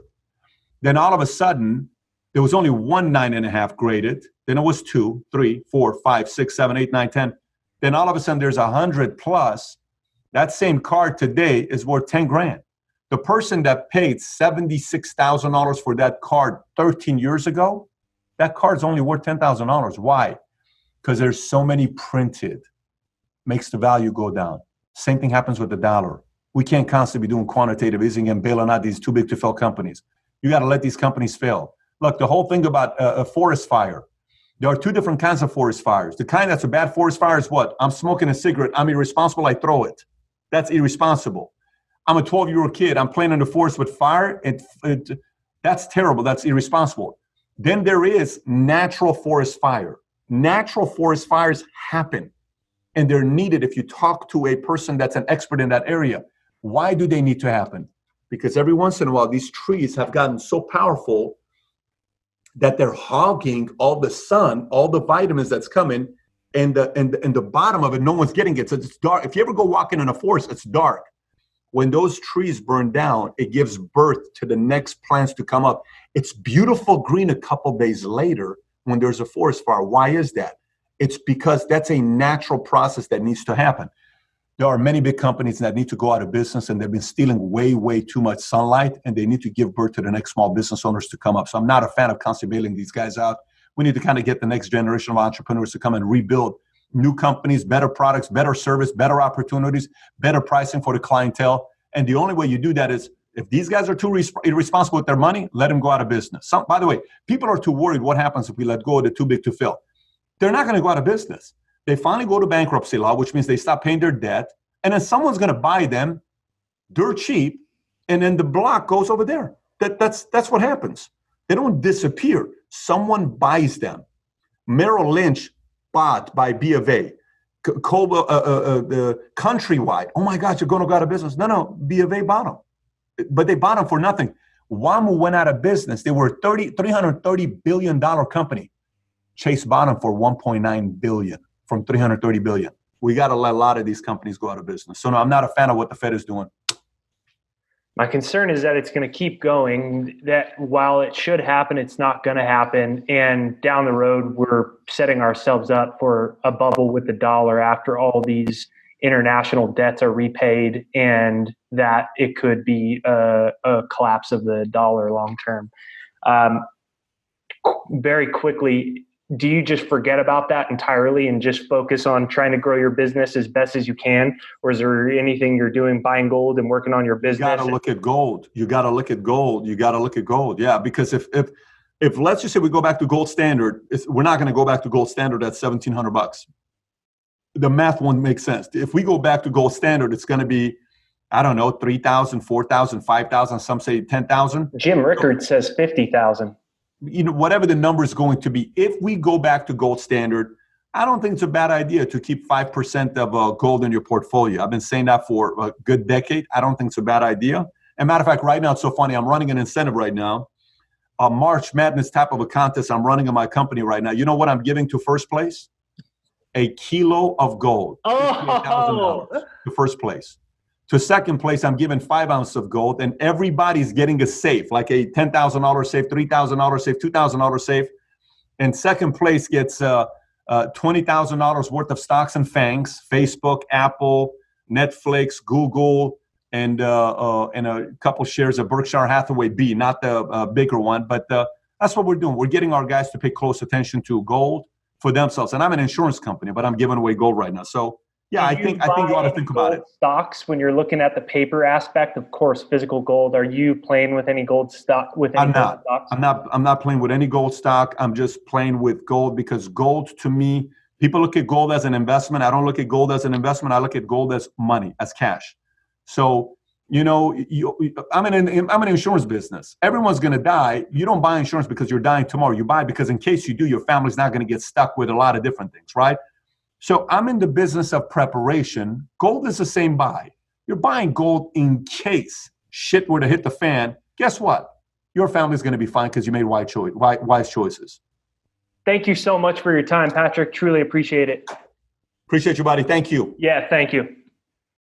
Then all of a sudden, there was only one 9.5 graded. Then it was 2, 3, 4, 5, 6, 7, 8, 9, 10. Then all of a sudden there's 100 plus. That same card today is worth 10 grand. The person that paid $76,000 for that card 13 years ago, that card's only worth $10,000. Why? Because there's so many printed. Makes the value go down. Same thing happens with the dollar. We can't constantly be doing quantitative easing and bailing out these too big to fail companies. You got to let these companies fail. Look, the whole thing about a forest fire. There are 2 different kinds of forest fires. The kind that's a bad forest fire is what? I'm smoking a cigarette. I'm irresponsible. I throw it. That's irresponsible. I'm a 12-year-old kid. I'm playing in the forest with fire. That's terrible. That's irresponsible. Then there is natural forest fire. Natural forest fires happen, and they're needed if you talk to a person that's an expert in that area. Why do they need to happen? Because every once in a while, these trees have gotten so powerful that they're hogging all the sun, all the vitamins that's coming, and the bottom of it, no one's getting it. So it's dark. If you ever go walking in a forest, it's dark. When those trees burn down, it gives birth to the next plants to come up. It's beautiful green a couple days later when there's a forest fire. Why is that? It's because that's a natural process that needs to happen. There are many big companies that need to go out of business, and they've been stealing way, way too much sunlight, and they need to give birth to the next small business owners to come up. So I'm not a fan of constantly bailing these guys out. We need to kind of get the next generation of entrepreneurs to come and rebuild new companies, better products, better service, better opportunities, better pricing for the clientele. And the only way you do that is if these guys are too irresponsible with their money, let them go out of business. By the way, people are too worried what happens if we let go of the too big to fail. They're not going to go out of business. They finally go to bankruptcy law, which means they stop paying their debt, and then someone's going to buy them dirt cheap, and then the block goes over there. That's what happens. They don't disappear. Someone buys them. Merrill Lynch bought by B of A. Countrywide. Oh my gosh, you're going to go out of business. No, B of A bought them. But they bought them for nothing. WAMU went out of business. They were a $330 billion company. Chase bought them for $1.9 billion from $330 billion. We got to let a lot of these companies go out of business. So no, I'm not a fan of what the Fed is doing. My concern is that it's going to keep going, that while it should happen, it's not going to happen. And down the road, we're setting ourselves up for a bubble with the dollar after all these international debts are repaid, and that it could be a collapse of the dollar long term. Very quickly, do you just forget about that entirely and just focus on trying to grow your business as best as you can? Or is there anything you're doing, buying gold and working on your business? You got to look at gold. You got to look at gold. You got to look at gold. Yeah, because if let's just say we go back to gold standard, we're not going to go back to gold standard at $1,700. The math won't make sense. If we go back to gold standard, it's going to be I don't know, 3,000, 4,000, 5,000, some say 10,000. Jim Rickard says 50,000. You know, whatever the number is going to be. If we go back to gold standard, I don't think it's a bad idea to keep 5% of gold in your portfolio. I've been saying that for a good decade. I don't think it's a bad idea. As a matter of fact, right now, it's so funny. I'm running an incentive right now. A March Madness type of a contest I'm running in my company right now. You know what I'm giving to first place? A kilo of gold. Oh, to first place. To second place, I'm giving 5 ounces of gold, and everybody's getting a safe, like a $10,000 safe, $3,000 safe, $2,000 safe. And second place gets $20,000 worth of stocks and FANGs, Facebook, Apple, Netflix, Google, and a couple shares of Berkshire Hathaway B, not the bigger one. But that's what we're doing. We're getting our guys to pay close attention to gold for themselves. And I'm an insurance company, but I'm giving away gold right now. So yeah, I think you ought to think about it. Stocks, when you're looking at the paper aspect, of course, physical gold. Are you playing with any gold stock? I'm not playing with any gold stock. I'm just playing with gold because gold, to me, people look at gold as an investment. I don't look at gold as an investment. I look at gold as money, as cash. So, you know, I'm in an insurance business. Everyone's going to die. You don't buy insurance because you're dying tomorrow. You buy because in case you do, your family's not going to get stuck with a lot of different things, right? So I'm in the business of preparation. Gold is the same buy. You're buying gold in case shit were to hit the fan. Guess what? Your family's going to be fine because you made wise choices. Thank you so much for your time, Patrick. Truly appreciate it. Appreciate you, buddy. Thank you. Yeah, thank you.